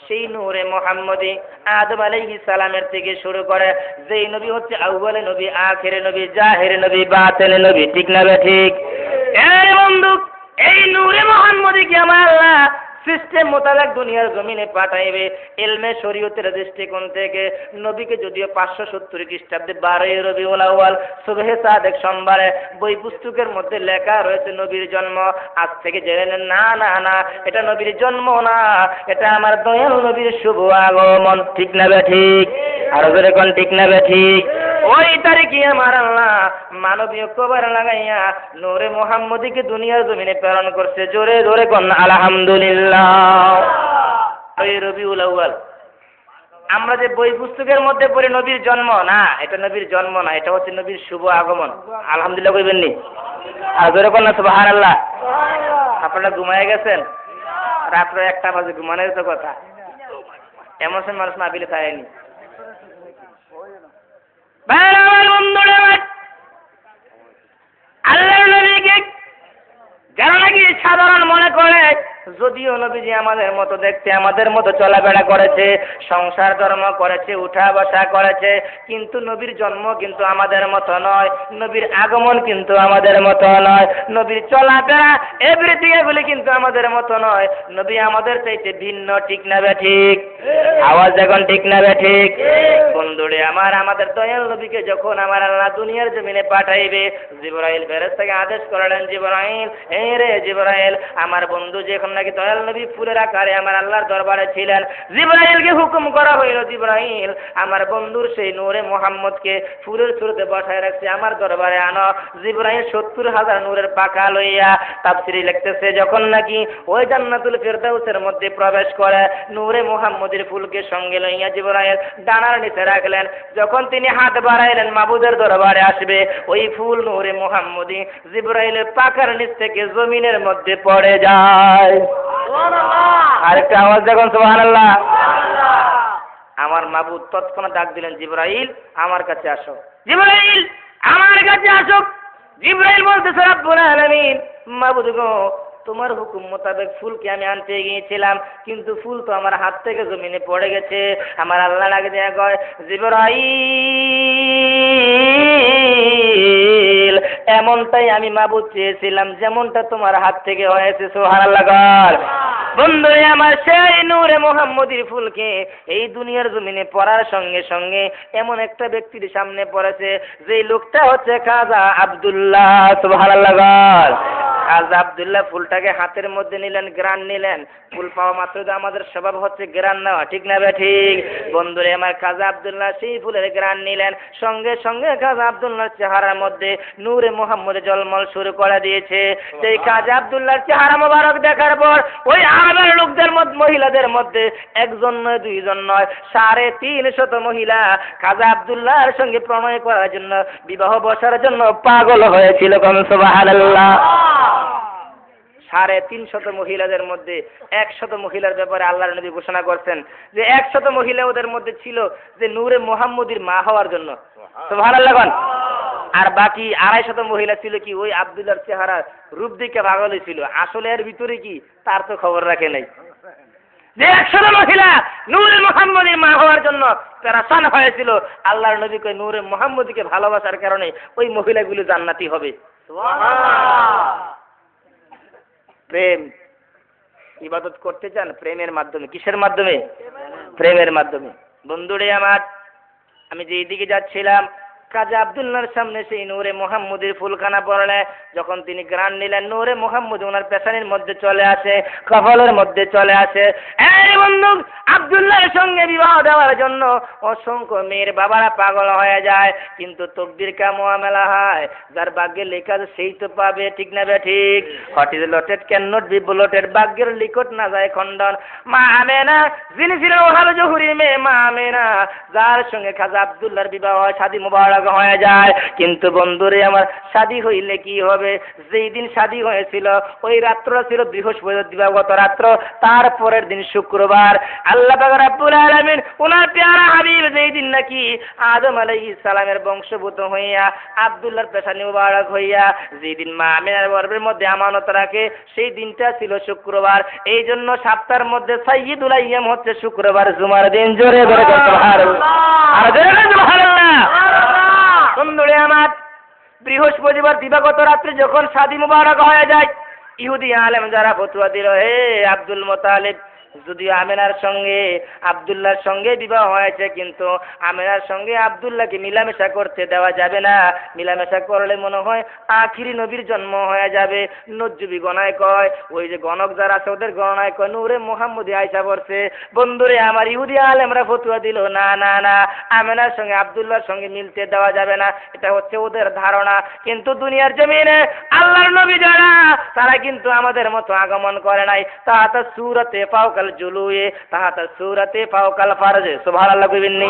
সেই নূরে মুহাম্মদী আদম আলাইহিস সালামের থেকে শুরু করে যেই নবী হচ্ছে আউয়ালে নবী, আখিরে নবী, জাহিরে নবী, বাতিনে নবী, ঠিক না ঠিক? এই বন্ধু, এই নূরে মুহাম্মদীকে আমার আল্লাহ সিস্টেম মোতাবেক দুনিয়ার জমিনে পাঠাইবে। ইলমে শরীয়তের দৃষ্টিকোণ থেকে নবীকে যদিও 570 খ্রিস্টাব্দে 12ই রবিউল আউয়াল সুবহে সাদেক সোমবারে বই পুস্তকের মধ্যে লেখা রয়েছে নবীর জন্ম, আজ থেকে জেনে নেন না না না, এটা নবীর জন্ম না, এটা আমার দয়াল নবীর শুভ আগমন। ঠিক না ঠিক? আর জোরে কোন ঠিক না ঠিক? ওই তারিখে আমার আল্লাহ মানবীয় কবর লাগাইয়া নূরে মুহাম্মদীকে দুনিয়ার জমিনে প্রেরণ করছে। জোরে জোরে কোন আলহামদুলিল্লাহ। ওই রবিউল আউয়াল আমরা যে বই পুস্তকের মধ্যে পড়ি নবীর জন্ম, না এটা নবীর জন্ম না, এটা হচ্ছে নবীর শুভ আগমন। আলহামদুলিল্লাহ কইবেন নি? আর জোরে কোন সুবহানাল্লাহ। আপনারা ঘুমায় গেছেন? রাত্র 1টা বাজে, ঘুমানোর তো কথা, এমন সময় মানুষ না বিলে থাকেনি। আল্লাহর নবীকে যারা নাকি সাধারণ মনে করে, যদিও নবীজি আমাদের মতো দেখতে, আমাদের মতো চলাফেরা করেছে, সংসার ধর্ম করেছে, উঠা বসা করেছে, কিন্তু নবীর জন্ম কিন্তু আমাদের মতো নয়, নবীর আগমন কিন্তু আমাদের মতো নয়, নবীর চলাফেরা এভরিথিং এগুলি কিন্তু আমাদের মতো নয়। নবী আমাদের চাইতে ভিন্ন। ঠিক না ঠিক? আওয়াজ এখন ঠিক না ঠিক? বন্ধুরে আমার, আমাদের দয়াল নবীকে যখন আমার আল্লাহ দুনিয়ার জমিনে পাঠাইবে, জিবরাইল ফেরেশতাকে আদেশ করলেন, জিবরাইল, এই রে জিবরাইল, আমার বন্ধু যখন নাকি দয়াল নবী ফুলের আকারে আমার আল্লাহর দরবারে ছিলেন, জিবরাইলকে হুকুম করা হইল, জিবরাইল আমার বন্ধুর সেই নূরে মুহাম্মদকে ফুলের সুরতে বসায় রাখছে, আমার দরবারে আনো। জিবরাইল 70,000 নূরের পাখা লইয়া, তাফসীরে লিখতেছে যখন নাকি ওই জান্নাতুল ফেরদাউসের মধ্যে প্রবেশ করে, নূরে মুহাম্মদের ফুলকে সঙ্গে লইয়া জিবরাইল ডানার নিচে রাখলেন। যখন তিনি হাত বাড়াইলেন মাবুদের দরবারে আসবে, ওই ফুল নূরে মুহাম্মদী জিবরাইলের পাখার নিচ থেকে জমিনের মধ্যে পড়ে যায়। আরেকটা আওয়াজ দেখুন, সুবহানাল্লাহ। আমার মাবুদ তৎক্ষণাৎ ডাক দিলেন, জিবরাইল আমার কাছে আসো, জিবরাইল আমার কাছে আসো। জিবরাইল বলতেছে, রব্বুল আলামিন, মাবুদ গো, তোমার হুকুম মোতাবেক ফুলকে আমি আনতে গিয়েছিলাম, কিন্তু ফুল তো আমার হাত থেকে জমিনে পড়ে গেছে। আমার আল্লাহ ডাকে দেয়া কয়, জিবরাইল এমনটাই আমি মাবুদ চেয়েছিলাম, যেমনটা তোমার হাত থেকে হয়েছে। সুবহানাল্লাহ। বন্ধু আমার, সেই নূরে মুহাম্মদীর ফুলকে এই দুনিয়ার জমিনে পড়ার সঙ্গে সঙ্গে এমন একটা ব্যক্তির সামনে পড়েছে, যে লোকটা হচ্ছে খাজা আব্দুল্লাহ। সুবহানাল্লাহ। খাজা আব্দুল্লাহ ফুলটাকে হাতের মধ্যে নিলেন, গ্রান নিলেন। ফুল পাওয়া মাত্র আমাদের স্বভাব হচ্ছে গ্রান নেওয়া। ঠিক না ঠিক? বন্ধুরে আমার, খাজা আব্দুল্লাহ সেই ফুলের গ্রান নিলেন, সঙ্গে সঙ্গে খাজা আব্দুল্লাহর চেহারার মধ্যে নূরে মুহাম্মদ জলমল শুরু করে দিয়েছে। সেই খাজা আব্দুল্লাহর চেহারা মোবারক দেখার পর ওই আরবের লোকদের মধ্যে, মহিলাদের মধ্যে একজন নয়, দুইজন নয়, 350 মহিলা খাজা আব্দুল্লাহর সঙ্গে প্রণয় করার জন্য, বিবাহ বসার জন্য পাগল হয়েছিল। সুবহানাল্লাহ। 350 মহিলাদের মধ্যে 100 মহিলার ব্যাপারে আল্লাহর নবী ঘোষণা করছেন যে 100 মহিলা ওদের মধ্যে ছিল যে নূরে মুহাম্মদীর মা হওয়ার জন্য। সুবহানাল্লাহ। আর বাকি 250 মহিলা ছিল কি ওই আব্দুল্লাহর চেহারা রূপ দিকে পাগল ছিল, আসলে এর ভিতরে কি তার তো খবর রাখে নাই। যে 100 মহিলা নূরে মুহাম্মদীর মা হওয়ার জন্য পেরেশান হয়েছিল, আল্লাহর নবী কয় নূরে মুহাম্মদীকে ভালোবাসার কারণে ওই মহিলাগুলো জান্নাতি হবে। সুবহানাল্লাহ। প্রেম ইবাদত করতে চান প্রেমের মাধ্যমে। কিসের মাধ্যমে? প্রেমের মাধ্যমে। বন্ধুরে আমার, আমি যে দিকে যাচ্ছিলাম কাজী আব্দুল্লাহর সামনে সেই নূরে মুহাম্মদের ফুলখানা পড়লে যখন তিনি গ্রান নিলেন নূরে মুহাম্মদ ওনার পেছনের মধ্যে চলে আসে, কপালের মধ্যে চলে আসে। এই বন্ধু, আব্দুল্লাহর সঙ্গে বিবাহ দেওয়ার জন্য অসংখ্য মেয়ের বাবারা পাগল হয়ে যায়, কিন্তু তকদির কা মুআমেলা হয়, যার ভাগ্যে লেখা সেই তো পাবে, ঠিক না বে ঠিক? What is lotted can not be blotted, ভাগ্যের লিখট না যায় খণ্ডন। মা আমেনা যিনি ছিলেন ওহাল জহুরির মেয়ে, মা আমেনা যার সঙ্গে খাজা আব্দুল্লাহর বিবাহ হয়, শাদী মুবারক হয়ে যায়। কিন্তু বন্ধুরে আমার, শাদী হইলে কি হবে? যেই দিন শাদী হয়েছিল ওই রাত্র ছিল বৃহস্পতিবার দিবাগত রাত্র, তারপরের দিন শুক্রবার। আল্লাহ পাক রব্বুল আলামিন ওনার প্যারা হাবিব যেই দিন নাকি আদম আলাইহিস সালামের বংশভূত হইয়া আব্দুল্লাহর পেশানি মুবারক হইয়া যেই দিন মা আমিনার গর্ভের মধ্যে আমানত রাখে, সেই দিনটা ছিল শুক্রবার। এই জন্য সপ্তাহের মধ্যে সাইয়্যিদুল আইয়াম হচ্ছে শুক্রবার, জুমার দিন। জোরে জোরে সুবহানাল্লাহ, আর জোরে জোরে সুবহানাল্লাহ। বন্ধুরে আমার, বৃহস্পতিবার দিবাগত রাত্রে যখন শাদী মুবারক হয়ে যায়, ইহুদি আলেম যারা ফতোয়া দিল, হে আব্দুল মুতালিব, যদিও আমেনার সঙ্গে আব্দুল্লাহর সঙ্গে বিবাহ হয়েছে, কিন্তু আমেনার সঙ্গে আব্দুল্লাহকে মিলামেশা করতে দেওয়া যাবে না। মিলামেশা করলে মনে হয় আখিরি নবীর জন্ম হয়ে যাবে। নজ্জুবি গণায় কয়, ওই যে গণক যারা আছে ওদের গণনায় কয় নূরে মুহাম্মদী আয়সা পড়ছে। বন্ধুরে আমার, ইহুদি আলেমরা ফতোয়া দিল, না না না, আমেনার সঙ্গে আব্দুল্লাহর সঙ্গে মিলতে দেওয়া যাবে না। এটা হচ্ছে ওদের ধারণা। কিন্তু দুনিয়ার জমিনে আল্লাহর নবী যারা, তারা কিন্তু আমাদের মতো আগমন করে নাই। তাহাতা সূরাতে ফাওকাল জুলুয়ে, তাহাতা সূরাতে ফাওকাল ফারজে, সুবহানাল্লাহ কইবেননি?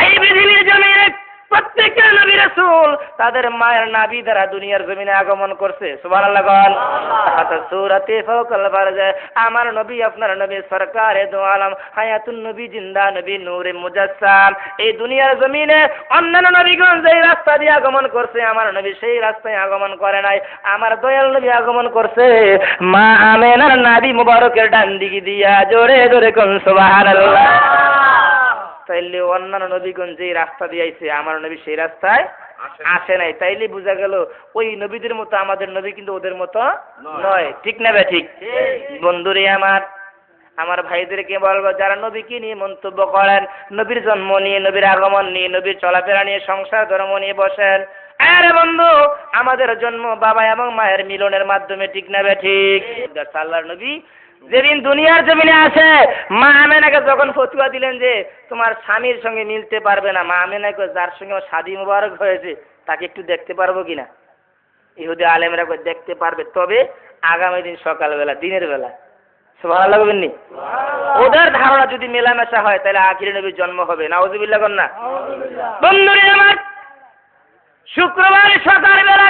এই পৃথিবীর জমিনে প্রত্যেকটা নবী রাসূল তাদের মায়ের নাভি দ্বারা দুনিয়ার জমিনে আগমন করছে, সুবহানাল্লাহ বল। তাহাতা সূরাতে ফাওকাল ফারজে, আমার নবী আপনার নবী সরকারে দো আলম, হায়াতুন নবী, জিন্দা নবী, নূরে মুজাসসাম। এই দুনিয়ার জমিনে অন্যান্য নবীগণ যেই রাস্তা দিয়ে আগমন করছে, আমার নবী সেই রাস্তায় আগমন করে নাই। আমার দয়াল নবী আগমন করছে মা আমেনার নাভি মুবারকের ডান দিকে দিয়া। জোরে জোরে কোন সুবহানাল্লাহ। তাইলে অন্যান্য নবীগণ যেই রাস্তা দিয়ে আইছে, আমার নবী সেই রাস্তায় আসে নাই। তাইলে বোঝা গেল ওই নবীদের মতো আমাদের নবী কিন্তু ওদের মতো নয়, ঠিক না বে ঠিক? বন্ধুরে আমার ভাইদেরকে বলবো, যারা নবীকে নিয়ে মন্তব্য করেন, নবীর জন্ম নিয়ে, নবীর আগমন নিয়ে, নবীর চলাফেরা নিয়ে, সংসার ধর্ম নিয়ে বসেন, আরে বন্ধু, আমাদের জন্ম বাবা এবং মায়ের মিলনের মাধ্যমে, ঠিক না বে ঠিক? আল্লাহর নবী যেদিন দুনিয়ার জমিনে আসে, মা আমেনাকে যখন ফতোয়া দিলেন যে তোমার স্বামীর সঙ্গে মিলতে পারবে না, মা আমেনাকে যার সঙ্গে আমার শাদী মুবারক হয়েছে তাকে একটু দেখতে পারবো কিনা? ইহুদি আলেমরা দেখতে পারবে, তবে আগামী দিন সকালবেলা, দিনের বেলা। সুবহানাল্লাহ বলবেননি? ওদের ধারণা যদি মেলামেশা হয় তাহলে আখিরি নবীর জন্ম হবে। নাউযুবিল্লাহ কর না। বন্ধুরে আমার, শুক্রবার সকালবেলা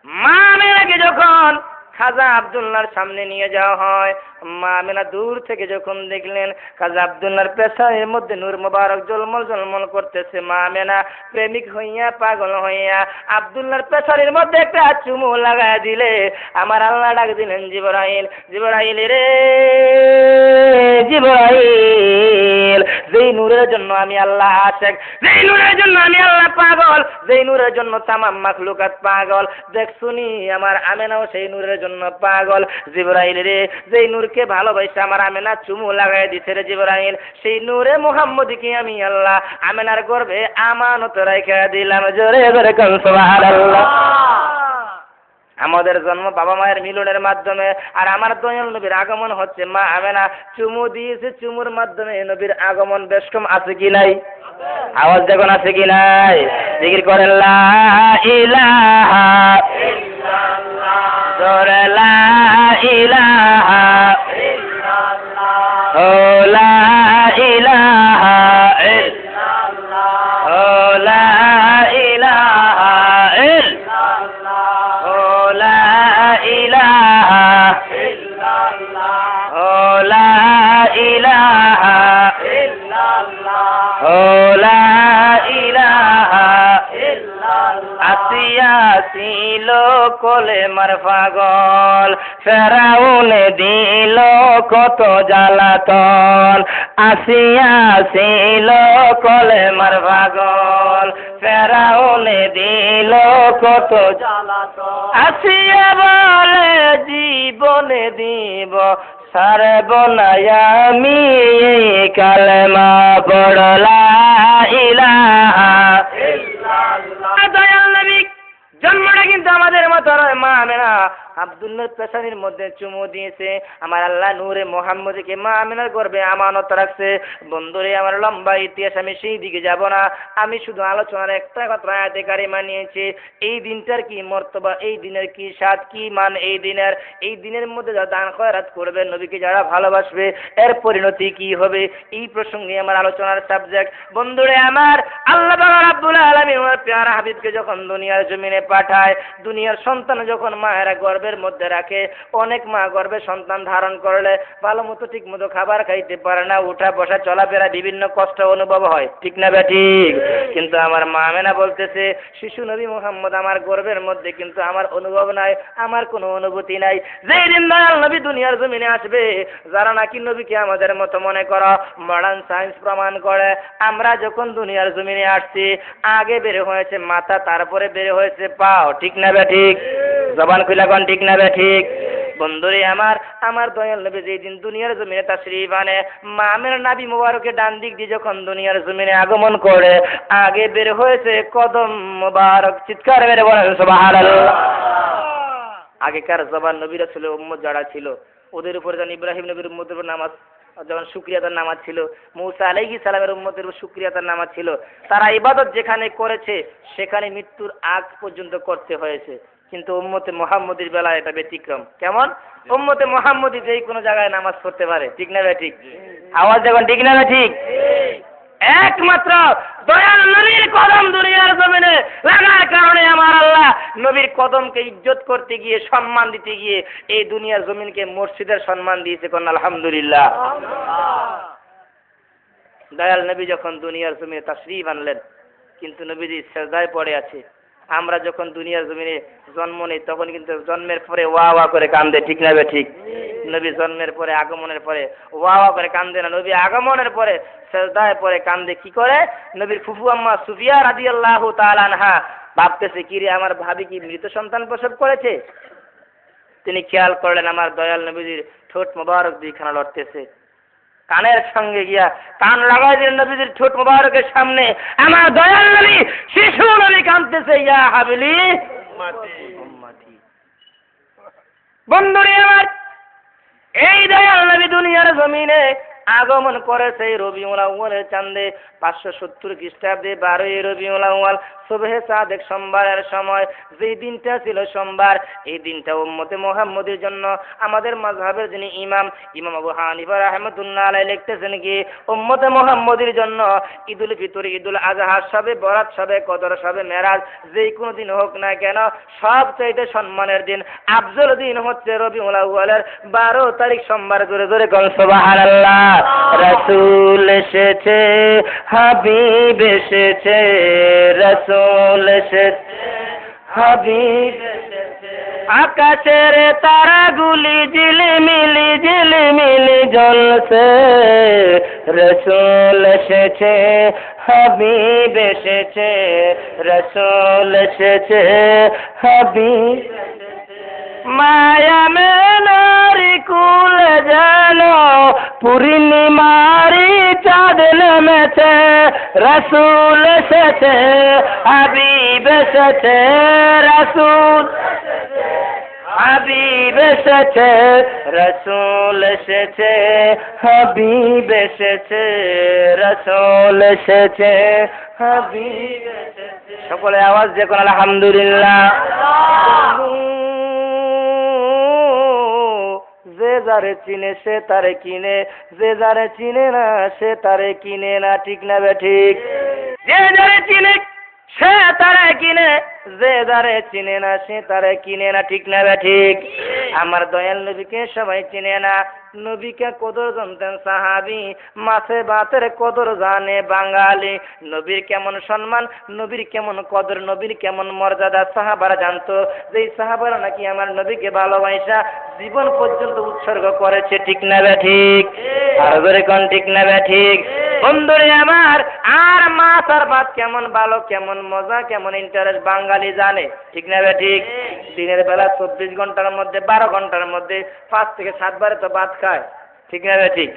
মা আমেনাকে যখন খাজা আব্দুল্লাহর সামনে নিয়ে যাওয়া হয়, মা আমেনা দূর থেকে যখন দেখলেন খাজা আব্দুল্লাহর পেশার মধ্যে নূর মুবারক জলমল জলমল করতেছে, মা আমেনা প্রেমিক হইয়া, পাগল হইয়া আব্দুল্লাহর পেশারের মধ্যে একটা চুমু লাগায় দিলে আমার আল্লাহ ডাক দিলেন, জিবরাইল, জিবরাইল রে জিবরাইল, যেই নূরের জন্য আমি আল্লাহ আশেক, যেই নূরের জন্য আমি আল্লাহ পাগল, যেই নূরের জন্য তামাম মাখলুকাত পাগল, দেখ শুনি আমার আমেনাও সেই নূরের জন্য পাগল। জিবরাইল রে, যেই নূরকে ভালোবাসে আমার আমেনা চুমু লাগাই দিছে রে জিবরাইল, সেই নূরে মুহাম্মদকে আমি আল্লাহ আমেনার গর্ভে আমানত রাইখা দিলাম। জোরে জোরে কোন সুবহানাল্লাহ। আমাদের জন্ম বাবা মায়ের মিলনের মাধ্যমে, আর আমার দয়াল নবীর আগমন হচ্ছে মা আমেনা চুমু দিয়েছে, চুমুর মাধ্যমে নবীর আগমন। বেশ কম আছে কি নাই? আওয়াজ দেখুন, আছে কি নাই? জিকির করেন লা ইলাহা ইল্লাল্লাহ, জোরে লা ইলাহা ইল্লাল্লাহ, ও লা ইলাহা ইল্লাল্লাহ, ও লা ইলাহা ইল্লাল্লাহ, ও লা ইলাহা ইল্লাল্লাহ, ও লা ইলাহা ইল্লাল্লাহ, ও লা ইলাহা ইল্লাল্লাহ। আসিয়া ছিল কোলে মার পাগল, ফেরাউনে দিল কত জ্বালাতন। আসিয়া ছিল কোলে মার পাগল, ফেরাউনে দিল কত জ্বালাতন। আসিয়া বলে জীবনে দিব সারব না আমি এই কালেমা পড় লা ইলাহা ইল্লাল্লাহ, কিন্তু আমাদের মতো মা আমেনা আব্দুল্লাহর পেশানির মধ্যে চুমু দিয়েছে। আমার আল্লাহ নূরে মোহাম্মদকে মা আমেনার গর্ভে আমানত রাখছে। বন্ধুরে আমার লম্বা ইতিহাস, আমি সেই দিকে যাব না। আমি শুধু আলোচনার একটা কথা আয়াতে কারিমা নিয়েছি। এই দিনটার কি মর্তবা, এই দিনের কি স্বাদ, কি মান এই দিনের মধ্যে যারা দান খয়রাত করবে, নবীকে যারা ভালোবাসবে, এর পরিণতি কি হবে, এই প্রসঙ্গে আমার আলোচনার সাবজেক্ট। বন্ধুরে আমার আল্লাহ পাক রব্বুল আলামিন ওর প্যারা হাবিবকে যখন দুনিয়ার জমিনে পাঠায়, দুনিয়ার সন্তান যখন মায়েরা গর্ভের মধ্যে রাখে, অনেক মা গর্ভে সন্তান ধারণ করলে ভালো মতো ঠিক মতো খাবার খাইতে পারে না, উঠা বসা চলাফেরা বিভিন্ন কষ্ট অনুভব হয়, ঠিক না ঠিক? কিন্তু আমার মা আমেনা বলতেছে, শিশু নবী মুহাম্মদ আমার গর্ভের মধ্যে, কিন্তু আমার অনুভব নাই, আমার কোনো অনুভূতি নাই। যেই দিন দয়াল নবী দুনিয়ার জমিনে আসবে, যারা নাকি নবীকে আমাদের মতো মনে করো, মডার্ন সায়েন্স প্রমাণ করে আমরা যখন দুনিয়ার জমিনে আসছি, আগে বের হয়েছে মাথা, তারপরে বের হয়েছে পাও, ঠিক না ঠিক? জবান খুলে কোন ঠিক না ঠিক? বন্ধুরে আমার দয়াল নবী যেই দিন দুনিয়ার জমিনে তাশরীফ আনে, মা আমেনার নাভি মোবারকে ডান দিক দিয়ে যখন দুনিয়ার জমিনে আগমন করে, আগে বের হয়েছে কদম মোবারক। চিৎকার মেরে বলেন সুবহানাল্লাহ। আগেকার জবান নবী রাসূলের উম্মত যারা ছিল, ওদের উপর যেন ইব্রাহিম নবীর উম্মতের উপর নামাজ, যেমন শুকরিয়াতার নামাজ ছিল, মুসা আলাইহিস সালামের উম্মতের উপর শুকরিয়াতার নামাজ ছিল। তারা ইবাদত যেখানে করেছে সেখানে মৃত্যুর আগ পর্যন্ত করতে হয়েছে। কিন্তু উম্মতে মুহাম্মদীর বেলায় এটা ব্যতিক্রম। কেমন? উম্মতে মুহাম্মদী যেই কোনো জায়গায় নামাজ পড়তে পারে, ঠিক না ঠিক? আওয়াজ দেখুন, ঠিক না ঠিক? একমাত্র দয়াল নবীর কদম দুনিয়ার জমিনে লাগার কারণে আমার আল্লাহ নবীর কদমকে ইজ্জত করতে গিয়ে, সম্মান দিতে গিয়ে এই দুনিয়ার জমিনকে মসজিদের সম্মান দিয়েছে। কোন আলহামদুলিল্লাহ। দয়াল নবী যখন দুনিয়ার জমিনে তাশরীফ আনলেন, কিন্তু নবীজি সিজদায় পড়ে আছে। আমরা যখন দুনিয়ার জমিনে জন্ম নেই, তখন কিন্তু জন্মের পরে ওয়া ওয়া করে কান্দে, ঠিক না ঠিক? নবী জন্মের পরে, আগমনের পরে ওয়া ওয়া করে কান্দে না, নবী আগমনের পরে সিজদায় পরে কান্দে। কি করে? নবীর ফুফু আম্মা সুফিয়া রাদিয়াল্লাহু তাআলা আনহা ভাবতেছে, কি রে আমার ভাবি কি মৃত সন্তান প্রসব করেছে? তিনি খেয়াল করলেন আমার দয়াল নবীজির ঠোঁট মোবারক দুইখানা লড়তেছে। কানের সঙ্গে গিয়া কান লাগাই দিলেন নবীজির ঠোঁট মোবারকের সামনে। আমার দয়াল নবী, শিশু নবী কাঁদতেছে, ইয়া হাবিলি উম্মতি। বন্ধুরে আমার, এই দয়াল নবী দুনিয়ার জমিনে আগমন করেছে রবিউল আউয়ালের চাঁদে, 570 খ্রিস্টাব্দে 12ই রবিউল আউয়াল, সুবহে সাদেক সোমবারের সময়। যেই দিনটা ছিল সোমবার, এই দিনটা উম্মতে মুহাম্মদের জন্য, আমাদের মাযহাবের যিনি ইমাম আবু হানিফা রাহমাতুল্লাহ আলাইহি লিখতেছেন কি, উম্মতে মুহাম্মদের জন্য ঈদুল ফিতর, ঈদুল আযহা, শবে বরাত, শবে কদর, শবে মেরাজ, যেই কোনো দিন হোক না কেন, সবচাইতে সম্মানের দিন, আফজল দিন হচ্ছে রবিউল আউয়ালের 12 তারিখ সোমবার। জোরে জোরে কোন সুবহানাল্লাহ। রাসূল এসেছে, হাবিব এসেছে, রাসূল এসেছে, হাবিব এসেছে, আকাশের তারাগুলি ঝিলিমিলি ঝিলিমিলি জ্বলছে, রাসূল এসেছে, হাবিব এসেছে, রাসূল এসেছে, হাবিব মায়া মেনারি কুল যেন পূর্ণিমারি চাঁদ নেমেছে, রাসূল এসেছে, হাবিব এসেছে, রাসূল হাবিব এসেছে, রাসূল এসেছে, হাবিব এসেছে, রাসূল এসেছে, হাবিব এসেছে। সকলে আওয়াজ দিয়ে কোন আলহামদুলিল্লাহ। যে যারে চিনে সে তারে কিনে, যে যারে চিনে না সে তারে কিনে না, ঠিক না ঠিক? যে যারে চিনে সে তারে কিনে, যে যারে চিনে না সে তারে কিনে না, ঠিক না ঠিক? আমার দয়াল নবীকে সবাই চিনে না। নবীকে কদর জানতেন সাহাবী, মাছে ভাতের কদর জানে বাঙালি। নবীর কেমন সম্মান, নবীর কেমন কদর, নবীর কেমন মর্যাদা সাহাবারা জানতো। যেই সাহাবারা নাকি আমার নবীকে ভালোবাসা জীবন পর্যন্ত উৎসর্গ করেছে, ঠিক না ঠিক? আর ধরে কোন ঠিক না ঠিক? বন্ধুরে আমার, আর মাছ আর ভাত কেমন ভালো, কেমন মজা, কেমন ইন্টারেস্ট বাঙালি জানে, ঠিক না ঠিক? দিনের বেলা 24 ঘন্টার মধ্যে 12 ঘন্টার মধ্যে 5 থেকে 7 বারে তো ভাত খায়, ঠিক না ঠিক?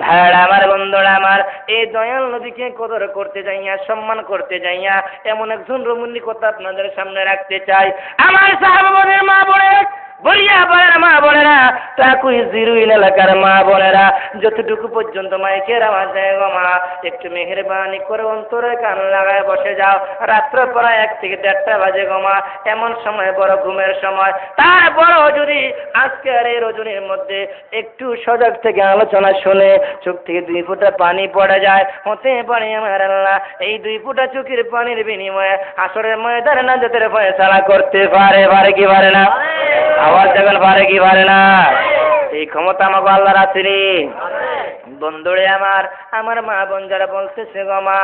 ভাইরা আমার, বন্ধুরা আমার, এই দয়াল নবীকে কদর করতে যাইয়া, সম্মান করতে যাইয়া এমন একজন রমণীর কথা আপনাদের সামনে রাখতে চাই। আমার সাহাবাদের মা বোনেরা, বলিয়া বলেন মা বোনেরা, তাকুই জিরুইন এলাকার মা বোনেরা, যতটুকু পর্যন্ত মাইকের আওয়াজ যায় গো মা, একটু মেহেরবানি করে অন্তরে কান লাগায় বসে যাও। রাত্র প্রায় 1 থেকে 1:30 বাজে গো মা, এমন সময় বড় ঘুমের সময়। তারপরও যদি আজকের এই রজনীর মধ্যে একটু সজাগ থেকে আলোচনা শুনে চোখ থেকে 2 ফোঁটা পানি পড়ে যায়, হতে পারে আমার আল্লাহ এই 2 ফোঁটা চোখের পানির বিনিময়ে আসরের ময়দানে নাজাতের ফয়সালা করতে পারে। পারে কি পারে না? আওয়াজ দেবেন, পারে কি পারে না? এই ক্ষমতা আমাকে আল্লাহর আসেনি। বন্ধুরে আমার, আমার মা বোন যারা বলতেছে গো মা,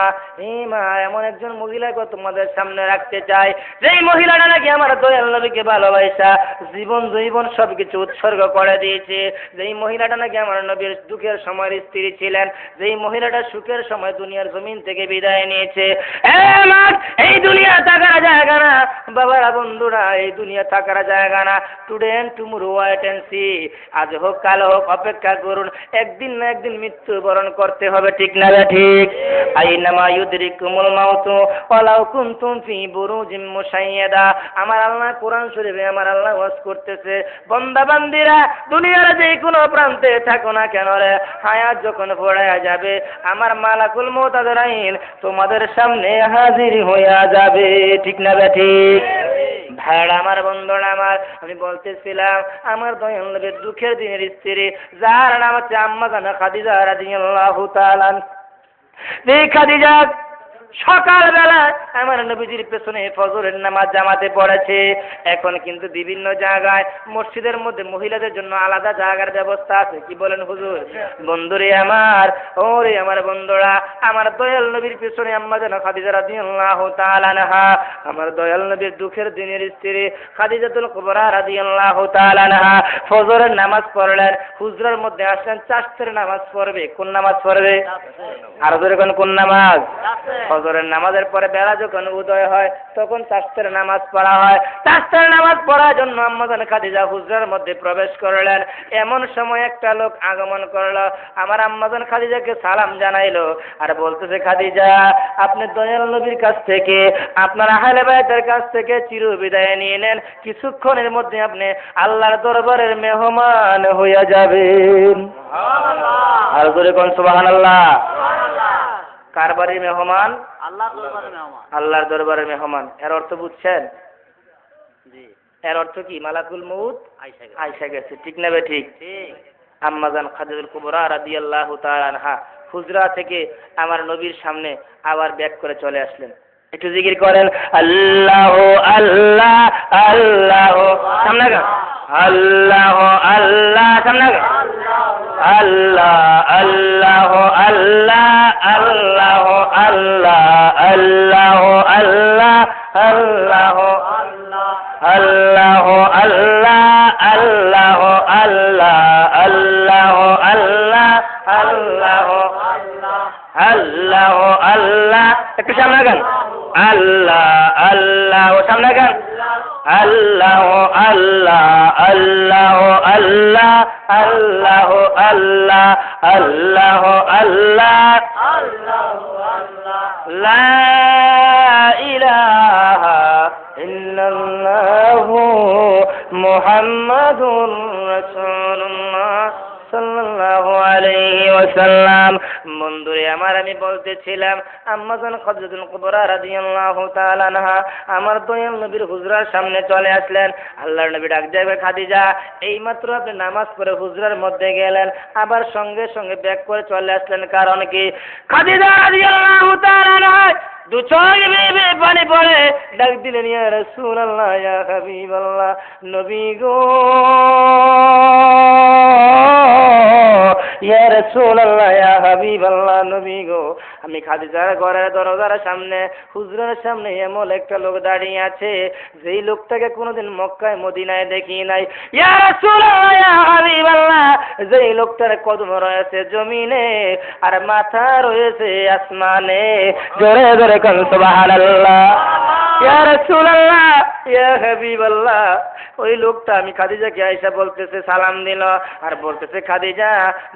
এই মা এমন একজন মহিলাকে তোমাদের সামনে রাখতে চাই, যেই মহিলাটা নাকি আমার দয়াল নবীকে ভালোবাসা জীবন জৈবন সবকিছু উৎসর্গ করে দিয়েছে, যেই মহিলাটা নাকি আমার নবীর দুঃখের সময়ের স্ত্রী ছিলেন, যেই মহিলাটা সুখের সময় দুনিয়ার জমিন থেকে বিদায় নিয়েছে। এই দুনিয়া থাকার জায়গা না বাবারা, বন্ধুরা, এই দুনিয়া থাকার জায়গা না। Today and tomorrow wait and see, আজ হোক কাল হোক অপেক্ষা করুন, একদিন না একদিন মৃত্যুবরণ করতে হবে। ঠিক না ঠিক? আইনামা ইউদরিকুমুল মাউতু ওয়ালাউ কুনতুম ফি বুরুজিম মুশাইয়াদা। আমার আল্লাহ কোরআন শরীফে আমার আল্লাহ ওয়াজ করতেছে, বান্দা বান্দিরা দুনিয়ার যে কোনো প্রান্তে থাকো না কেন রে, হায়াত যখন পড়ায়া যাবে আমার মালাকুল মউত আজরাইল তোমাদের সামনে হাজির হইয়া যাবে। ঠিক না ঠিক? ভাইরা আমার, বন্ধুরা আমার, আমি বলতেছিলাম আমার দয়াল নবীর দুঃখের দিনের স্ত্রী যার নাম হচ্ছে আম্মা জানা খাদিজা রাদিয়াল্লাহু তাআলা। এই খাদিজা সকালবেলা আমার নবীজির পেছনে ফজরের নামাজ জামাতে পড়েছে। এখন কিন্তু বিভিন্ন জায়গায় মসজিদের মধ্যে মহিলাদের জন্য আলাদা জায়গার ব্যবস্থা আছে। কি বলেন হুজুর? বন্ধুরে আমার, ওরে আমার বন্ধুরা, আমার দয়াল নবীর পেছনে আম্মা জানা খাদিজা রাদিয়াল্লাহু তাআলা আনহা, আমার দয়াল নবীর দুঃখের দিনের স্ত্রী খাদিজাতুল কুবরা রাদিয়াল্লাহু তাআলা আনহা ফজরের নামাজ পড়লেন। হুজরার মধ্যে আসলেন, চাষতের নামাজ পড়বে। কোন নামাজ পড়বে? আর ধরে কোন নামাজ? ফজরের নামাজের পরে বেলা যখন উদয় হয় তখন তাসতের নামাজ পড়া হয়। তাসতের নামাজ পড়ার জন্য আম্মা জান খাদিজা হুজরার মধ্যে প্রবেশ করলেন। এমন সময় একটা লোক আগমন করলো, আমার আম্মা জান খাদিজাকে সালাম জানাইলো আর বলতেছে, খাদিজা আপনি দয়াল নবীর কাছ থেকে, আপনার আহলে বাইতের কাছ থেকে চির বিদায় নিয়ে নেন, কিছুক্ষণের মধ্যে আপনি আল্লাহর দরবারের মেহমান হইয়া যাবেন। আর জোরে কোন সুবহানাল্লাহ। কার বাড়ির মেহমান? আল্লাহর দরবারের মেহমান। এর অর্থ বুঝছেন? এর অর্থ কি? মালাকুল মউত আইসা গেছে। ঠিক না বে ঠিক? আম্মা জান খাদিজাতুল কুবরা রাদিয়াল্লাহু তাআলা আনহা হুজরা থেকে আমার নবীর সামনে আবার ব্যাক করে চলে আসলেন। একটু জিকির করেন, আল্লাহ আল্লাহ আল্লাহ। সামনে গা আল্লাহ আল্লাহ, সামনে গা আল্লাহ আল্লাহ আল্লাহ আল্লাহ আল্লাহ আল্লাহ আল্লাহ আল্লাহ আল্লাহ আল্লাহ আল্লাহ আল্লাহ আল্লাহ আল্লাহ আল্লাহ আল্লাহ। একটু সামনে গান, আল্লাহ আল্লাহ, সামনে গান, আল্লাহ আল্লাহ আল্লাহ আল্লাহ আল্লাহ আল্লাহ আল্লাহ আল্লাহ লা ইলাহা ইল্লাল্লাহু মুহাম্মাদুর রাসূলুল্লাহ সাল্লাল্লাহু আলাইহি ওয়াসাল্লাম। বন্ধুরে আমার, আমি বলতেছিলাম আম্মা জান খাদিজাতুল কুবরা রাদিয়াল্লাহু তাআলা আনহা আমার দয়াল নবীর হুজরার সামনে চলে আসলেন। আল্লাহর নবী ডাক দেবে, খাদিজা এইমাত্র আপনি নামাজ পড়ে হুজরার মধ্যে গেলেন, আবার সঙ্গে সঙ্গে ব্যাক করে চলে আসলেন, কারণ কি? খাদিজা রাদিয়াল্লাহু তাআলা আনহা দু চোখ বেয়ে পানি পড়ে ডাক দিলেন, ইয়া রাসূলুল্লাহ, ইয়া হাবিবাল্লাহ, নবী গো, ইয়া রাসূলুল্লাহ, ইয়া হাবিবাল্লাহ, নবী গো, আমি খাদিজার ঘরের দরজার সামনে হুজুরের সামনে এমন একটা লোক দাঁড়িয়ে আছে যেই লোকটাকে কোনোদিন মক্কায় মদিনায় দেখি নাই। ইয়া রাসূলুল্লাহ, ইয়া হাবিবাল্লাহ, যেই লোকটার কদম রয়েছে জমিনে আর মাথা রয়েছে আসমানে। জোরে জোরে কোন সুবহানাল্লাহ। ইয়া রাসূলুল্লাহ, ইয়া হাবিবাল্লাহ, ওই লোকটা আমি খাদিজাকে আয়েশা বলতেছে, সালাম দিল আর বলতেছে, খাদিজা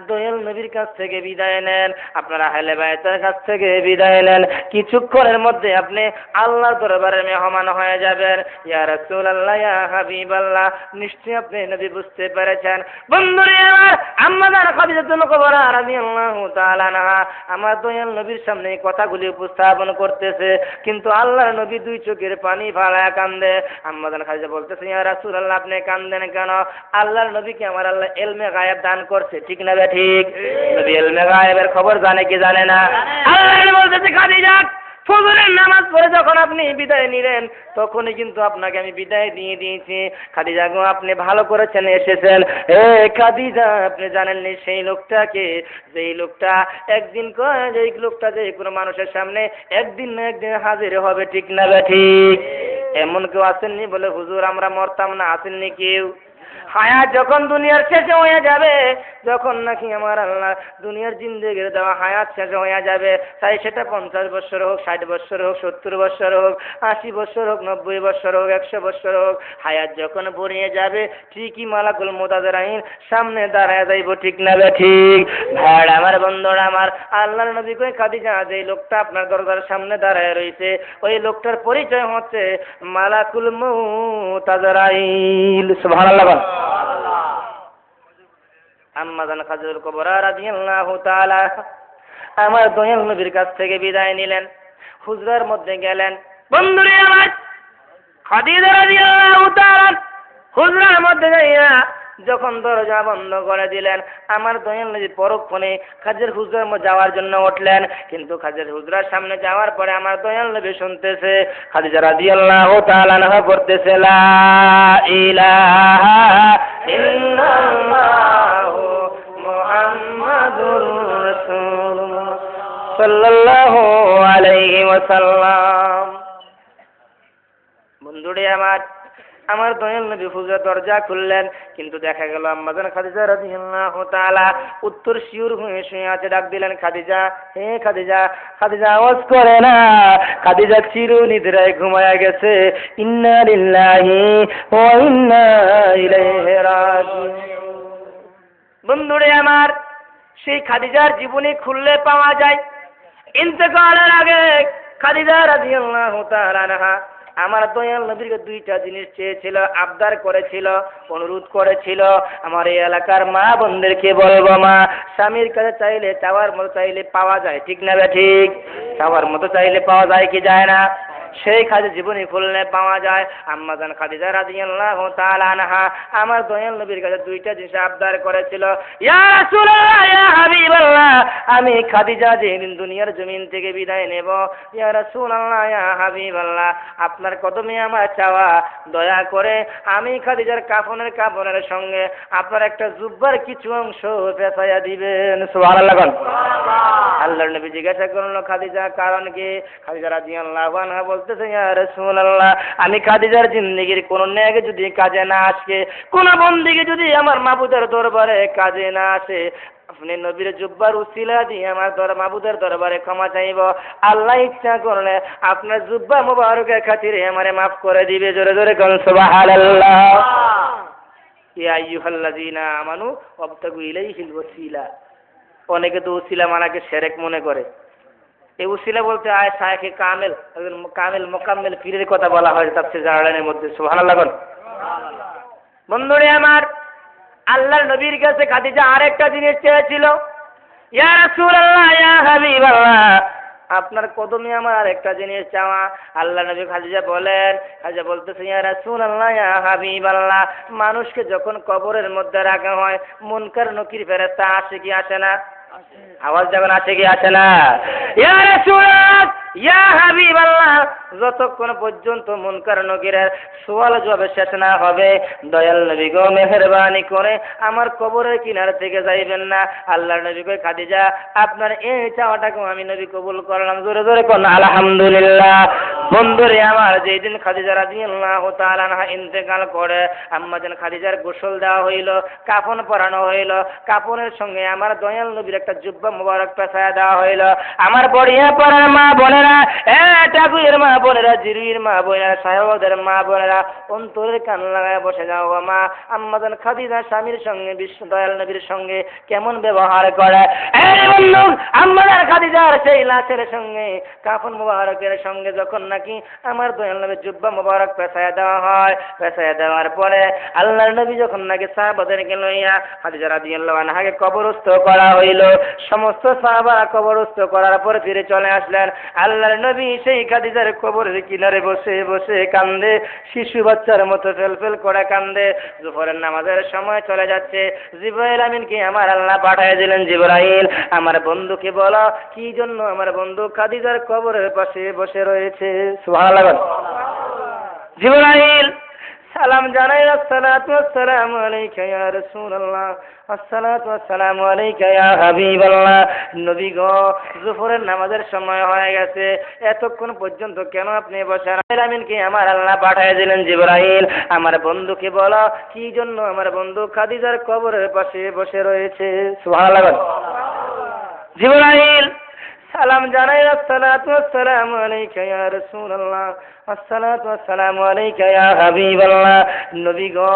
দয়াল নবীর কাছ থেকে বিদায় নেন, আপনারা আহলে বাইতের কাছ থেকে বিদায় নেন, কিছুক্ষণের মধ্যে আপনি আল্লাহর দরবারে মেহমান হয়ে যাবেন। ইয়া রাসূলুল্লাহ, ইয়া হাবিবাল্লাহ, নিশ্চয়ই আপনি নবী বুঝতে পেরেছেন। বন্ধুরে আমার, আম্মা জান খাদিজাতুল কুবরা রাদিয়াল্লাহু তাআলা আনহা আমার দয়াল নবীর সামনে এই কথাগুলি উপস্থাপন করতেছে, কিন্তু আল্লাহর নবী দুই চোখের পানি ফালায়া কান্দে। আম্মা জান খাদিজা বলতেছে, ইয়া রাসূলুল্লাহ, আপনি কান্দেন কেন? আল্লাহর নবীকে আমার আল্লাহ ইলমে গায়েব দান করছে, ঠিক না বে ঠিক? নবী ইলমে গায়েবের খবর জানে কি জানে না? আল্লাহ বলতেছে, খাদিজা ফজরের নামাজ পড়ে যখন আপনি বিদায় নিলেন, তখনই কিন্তু আপনাকে আমি বিদায় দিয়ে দিয়েছি। খাদিজা গো, আপনি ভালো করেছেন এসেছেন। খাদিজা, আপনি জানেননি সেই লোকটাকে, যেই লোকটা একদিন কয়, যেই লোকটা যে কোনো মানুষের সামনে একদিন না একদিন হাজির হবে, ঠিক না বে ঠিক? এমন কেউ আসেননি বলে হুজুর আমরা মরতাম না, আসেননি কেউ? হায়াত যখন দুনিয়ার শেষে হয়ে যাবে, যখন নাকি আমার আল্লাহ দুনিয়ার জিন্দেগির দেওয়া হায়াত শেষে হয়ে যাবে, তাই সেটা 50 বছর হোক, 60 বছর হোক, 70 বছর হোক, 80 বছর হোক, 90 বছর হোক, 100 বছর হোক, হায়াত যখন ভরিয়ে যাবে, ঠিকই মালাকুল মুত আজরাইল সামনে দাঁড়ায় যাইব, ঠিক না বে ঠিক? ভাই আমার, বন্ধুরা আমার, আল্লাহর নবী কই, খাদিজা যে লোকটা আপনার দরজার সামনে দাঁড়ায় রয়েছে, ওই লোকটার পরিচয় হচ্ছে মালাকুল মুত আজরাইল। সুবহানাল্লাহ। আম্মা জান খাদিজাতুল কুবরা রাদিয়াল্লাহু তাআলা আমার দয়াল নবীর কাছ থেকে বিদায় নিলেন, হুজরার মধ্যে গেলেন। বন্ধুরে আমার, খাদিজা রাদিয়াল্লাহু তাআলা হুজরার মধ্যে যাইয়া যখন দরজা বন্ধ করে দিলেন, আমার দয়াল নবী পরক্ষণে খাদিজার হুজরার মধ্যে যাওয়ার জন্য উঠলেন, কিন্তু খাদিজার হুজরার সামনে যাওয়ার পরে আমার দয়াল নবী শুনতেছে, খাদিজা রাদিয়াল্লাহু তাআলা আনহা পড়তেছে, লা ইলাহা ইল্লাল্লাহু মুহাম্মাদুর রাসূলুল্লাহ সাল্লাল্লাহু আলাইহি ওয়াসাল্লাম। বন্ধুরে আমার দয়াল নবী হুজরা দরজা খুললেন, কিন্তু দেখা গেল আম্মা জান খাদিজা রাদিয়াল্লাহু তাআলা উত্তর শিউর হয়ে শুয়ে আছে। ডাক দিলেন, খাদিজা, হে খাদিজা। খাদিজা আওয়াজ করে না, খাদিজা চিরনিদ্রায় ঘুমায়া গেছে। ইন্না লিল্লাহি ওয়া ইন্না ইলাইহি রাজিউন। বন্ধুরে আমার, সেই খাদিজার জীবনী খুললে পাওয়া যায়, ইন্তেকালের আগে খাদিজা রাদিয়াল্লাহু তাআলা আনহা আমার দয়াল নবীকে দুইটা জিনিস চেয়েছিল, আবদার করেছিল, অনুরোধ করেছিল। আমার এই এলাকার মা বোনদেরকে বলবো, মা, স্বামীর কাছে চাইলে চাওয়ার মতো চাইলে পাওয়া যায়, ঠিক না বে ঠিক? চাওয়ার মতো চাইলে পাওয়া যায় কি যায় না? সেই খাদিজা জীবনী খুললে পাওয়া যায়। আম্মা জান খাদিজা রাদিয়াল্লাহু তাআলা আনহা আমার দয়াল নবীর কাছে দুইটা জিনিস আবদার করেছিল। ইয়া রাসূলুল্লাহ, ইয়া হাবিবাল্লাহ, আমি খাদিজা যেদিন দুনিয়ার জমিন থেকে বিদায় নেব, ইয়া রাসূলুল্লাহ, ইয়া হাবিবাল্লাহ, আপনার কদমে আমার চাওয়া, দয়া করে আমি খাদিজার কাফনের সঙ্গে আপনার একটা জুব্বার কিছু অংশ পেঁচাইয়া দিবেন। সুবহানাল্লাহ। আল্লাহর নবী জিজ্ঞাসা করলো, খাদিজা কারণ কি? খাদিজা রাদিয়াল্লাহু আনহা বলতেছে, ইয়া রাসূলুল্লাহ, আমি খাদিজার জিন্দেগির কোন নেক যদি কাজে না আসে, কোন বন্দেগী যদি আমার মাবুদের দরবারে কাজে না আসে, আপনি নবীর জুব্বার উসিলা দিয়ে আমার মাবুদের দরবারে ক্ষমা চাইব। আল্লাহ ইচ্ছা করলে আপনার জুব্বা মুবারকের খাতিরে আমারে মাফ করে দিবে। জোরে জোরে কোন সুবহানাল্লাহ। ইয়া আইয়ুহাল্লাযীনা আমানু ওয়াবতাগু ইলাইহিল ওয়াসিলা। অনেকে তো উসিলা মানাকে শিরক মনে করে। এই উসিলা বলতে আয় শায়েখে কামেল মোকাম্মেল পীরের কথা বলা হয় তাফসীর জালালাইনের মধ্যে। সুবহানাল্লাহ। বন্ধুরে আমার, আল্লাহর নবীর কাছে খাদিজা আরেকটা জিনিস চেয়েছিল। ইয়া রাসূলুল্লাহ, ইয়া হাবিবাল্লাহ, আপনার কদমে আমার আরেকটা জিনিস চাওয়া। আল্লাহ নবী খাদিজা বলতেছে, ইয়া রাসূলুল্লাহ, ইয়া হাবিবাল্লাহ, মানুষকে যখন কবরের মধ্যে রাখা হয়, মুনকার নকির ফেরেশতা আসে কি আসে না? আওয়াজ যখন আসে কি আসে না? ইয়া রাসূলুল্লাহ, ইয়া হাবিবাল্লাহ, যতক্ষণ পর্যন্ত মুনকার নকিরের সওয়াল জবাব শেষ না হবে, দয়াল নবী গো মেহেরবানি করে আমার কবরের কিনারা থেকে যাইবেন না। আল্লাহর নবী কই, খাদিজা, আপনার এই চাওয়াটাকে আমি নবী কবুল করলাম। জোরে জোরে কোন আলহামদুলিল্লাহ। বন্ধুরে আমার, যেদিন খাদিজা রাদিয়াল্লাহু তাআলা আনহা ইন্তেকাল করে, আম্মাজান খাদিজার গোসল দেওয়া হইল, কাফন পরানো হইল, কাফনের সঙ্গে আমার দয়াল নবীর একটা জুব্বা মুবারক পেঁচায়া দেওয়া হইল। আমার বড়িয়া পড়ার মা বোনেরা, ঠাকুরের মা বোনেরা, জিরুইর মা বোনেরা, সাহেবদের মা বোনেরা, অন্তরের কান লাগায় বসে যাও গো মা। আম্মাজান খাদিজা স্বামীর সঙ্গে বিশ্ব দয়াল নবীর সঙ্গে কেমন ব্যবহার করে। বন্ধু, আম্মাজান খাদিজার সেই লাশের সঙ্গে, কাফন মুবারকের সঙ্গে যখন নাকি আমার দয়াল নবীর জুব্বা মুবারক পেঁচায়া দেওয়া হয়, পেঁচায়া দেওয়ার পরে আল্লাহর নবী যখন নাকি সাহাবাদেরকে লইয়া খাদিজা রাদিয়াল্লাহু আনহাকে কবরস্থ করা হইল, সমস্ত সাহাবারা কবরস্থ করার পরে ফিরে চলে আসলেন। আল্লাহর নবী সেই খাদিজার কবরের কিনারে বসে বসে কান্দে, শিশু বাচ্চার মতো ফেলফেল করে কান্দে। জোহরের নামাজের সময় চলে যাচ্ছে, জিবরাইল আমিনকে আমার আল্লাহ পাঠিয়ে দিলেন, জিবরাইল আমার বন্ধুকে বলো কি জন্য আমার বন্ধু খাদিজার কবরের পাশে বসে রয়েছে। সুবহানাল্লাহ। জিবরাইল সালাম জানাই, আসসালাতু ওয়াসসালামু আলাইকা ইয়া রাসূলুল্লাহ, আসসালাতু ওয়াসসালামু আলাইকা ইয়া হাবিবাল্লাহ। নবী গো, জোহরের নামাজের সময় হয়ে গেছে, এতক্ষণ পর্যন্ত কেন আপনি বসে? আমিনকে আমার আল্লাহ পাঠিয়ে দিলেন, জিবরাইল আমার বন্ধুকে বলো কি জন্য আমার বন্ধু খাদিজার কবরের পাশে বসে রয়েছে। সুবহানাল্লাহ। জিবরাইল সালাম জানাই, আসসালাতু ওয়াসসালামু আলাইকা ইয়া রাসূলুল্লাহ, আসসালাতু ওয়াসসালামু আলাইকা ইয়া হাবিবাল্লাহ। নবী গো,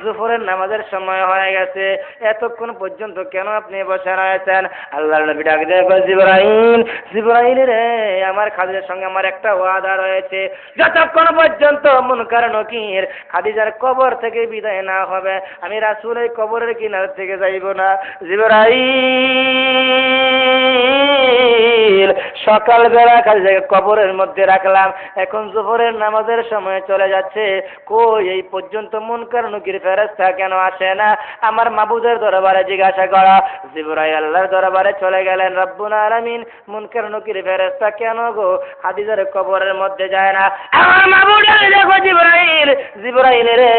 জোহরের নামাজের সময় হয়ে গেছে, এতক্ষণ পর্যন্ত কেন আপনি বসে রয়েছেন? আল্লাহর নবী ডাক দিয়ে বলে, জিবরাইল, জিবরাইল রে, আমার খাদিজার সঙ্গে আমার একটা ওয়াদা রয়েছে, যতক্ষণ পর্যন্ত মুনকার নকির খাদিজার কবর থেকে বিদায় না হবে, আমি রাসূলের কবরের কিনার থেকে যাইব না। জিবরাইল সকালবেলা খাদিজাকে কবরের মধ্যে রাখলাম, এখন জোহরের নামাজের সময় চলে যাচ্ছে, কই এই পর্যন্ত মুনকার নকির ফেরেশতা কেন আসে না? আমার মাবুদের দরবারে জিজ্ঞাসা করা। জিবরাইল আল্লাহর দরবারে চলে গেলেন, রব্বুল আলামিন মুনকার নকির ফেরেশতা কেন গো খাদিজার কবরের মধ্যে যায় না? আমার মাবুদের দেখো জিবরাইল, জিবরাইল রে,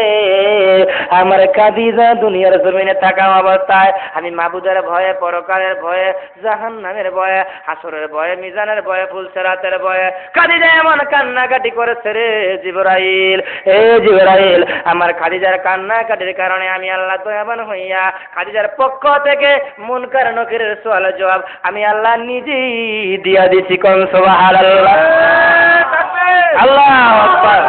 আমার খাদিজা দুনিয়ার জমিনে থাকা অবস্থায় আমি মাবুদের ভয়ে, পরকালের ভয়ে, জাহান্নামের ভয়ে, হাসরের ভয়ে, মিজানের ভয়ে, ফুলসেরাতের ভয়ে খাদিজা এমন কান্নাকাটি করেছে রে জিবরাইল। এ জিবরাইল, আমার খাদিজার কান্নাকাটির কারণে আমি আল্লাহ দয়াবান হইয়া খাদিজার পক্ষ থেকে মুনকার নকিরের সওয়াল জবাব আমি আল্লাহ নিজেই দিয়া দিছি। কোন সুবহানাল্লাহ। আল্লাহু আকবার।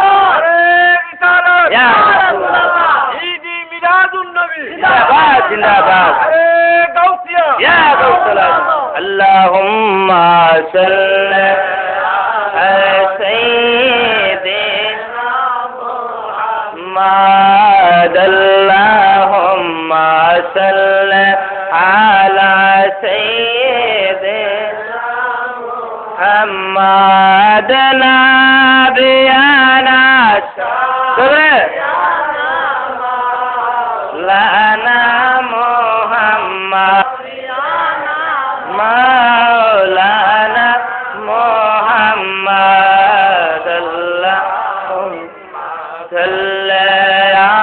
ইয়া রাসূলুল্লাহ, ঈদি মিলাদুন নবী, জিন্দাবাদ জিন্দাবাদ। গাউসিয়া, ইয়া গাউসুল্লাহ। আল্লাহুম্মা সাল্লি আলা সাইয়্যিদিনা মুহাম্মাদ, আল্লাহুম্মা সাল্লি আলা সাইয়্যিদিনা মুহাম্মাদ নাবিয়ানা লানা মুহাম্মাদ মাওলানা মুহাম্মাদ, আল্লাহুম্মা সাল্লি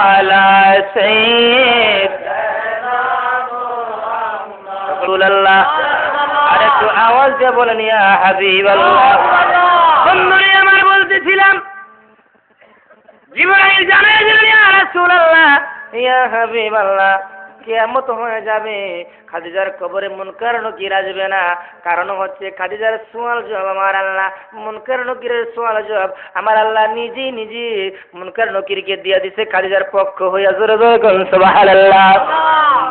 আলা সাইয়্যিদিনা মুহাম্মাদ রাসূলুল্লাহ। আরে একটু আওয়াজ দিয়ে বলেন ইয়া হাবিবাল্লাহ। বন্ধুরে আমার বলতেছিলাম, জিবরাইল জানায় দিলেন, ইয়া রাসূলুল্লাহ, ইয়া হাবিবাল্লাহ, কিয়ামত হয়ে যাবে, খাদিজার কবরে মুনকার নকির আসবে না। কারণ হচ্ছে খাদিজার সওয়াল জবাব আমার আল্লাহ, মুনকার নকিরের সওয়াল জবাব আমার আল্লাহ নিজে নিজে মুনকার নকিরকে দিয়া দিছে খাদিজার পক্ষ হইয়া। জোরে জোরে কোন সুবহানাল্লাহ।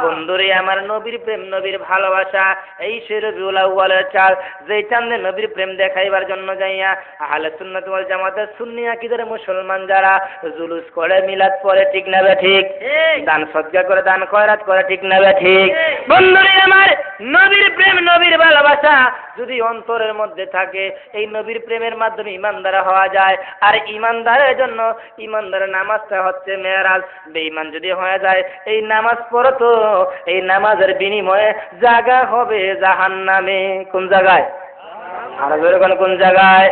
বন্ধুরে আমার, নবীর প্রেম, নবীর ভালোবাসা, এই সে রবিউল আউয়ালের চাঁদ, যেই চাঁদে নবীর প্রেম দেখাইবার জন্য যাইয়া আহলে সুন্নাত ওয়াল জামাতের সুন্নি আকীদার মুসলমান যারা জুলুস করে, মিলাদ পড়ে, ঠিক না বে ঠিক? দান সদকা করে, দান খয়রাত করে, ঠিক না বে ঠিক? বন্ধুরে আমার, নবীর প্রেম, নবীর ভালোবাসা যদি অন্তরের মধ্যে থাকে, এই নবীর প্রেমের মাধ্যমে ইমানদার হওয়া যায়। আর ইমানদারের জন্য ইমানদারের নামাজটা হচ্ছে মেরাজ। বেঈমান যদি হয়ে যায়, এই নামাজ পড়ো তো এই নামাজের বিনিময়ে জায়গা হবে জাহান্নামে। কোন জায়গায়? আর কোন জায়গায়?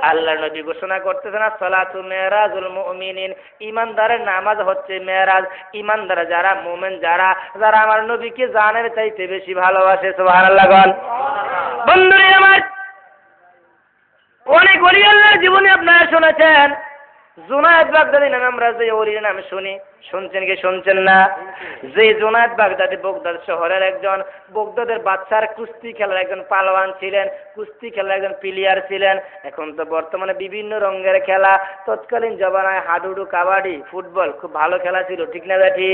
আল্লাহর নবী ঘোষণা করতেছেন, সালাতু মেরাজুল মুমিনিন, ইমানদারের নামাজ হচ্ছে মেরাজ। ইমানদার যারা, মুমিন যারা, যারা আমার নবীকে জানের চাইতে বেশি ভালোবাসে। সুবহানাল্লাহ। বন্ধুরে আমার, অনেক ওলি আল্লাহর জীবনে আপনারা শুনেছেন। জুনায়েদ বাগদাদি নামে আমরা যে ওলির নাম শুনি, শুনছেন কি শুনছেন না? যে জুনায়েদ বাগদাদি বগদাদ শহরের একজন, বগদাদের বাচ্চার কুস্তি খেলার একজন পালোয়ান ছিলেন, কুস্তি খেলার একজন প্লেয়ার ছিলেন। এখন তো বর্তমানে বিভিন্ন রঙের খেলা, তৎকালীন জমানায় হাডুডু, কাবাডি, ফুটবল খুব ভালো খেলা ছিল, ঠিক না বেঠি?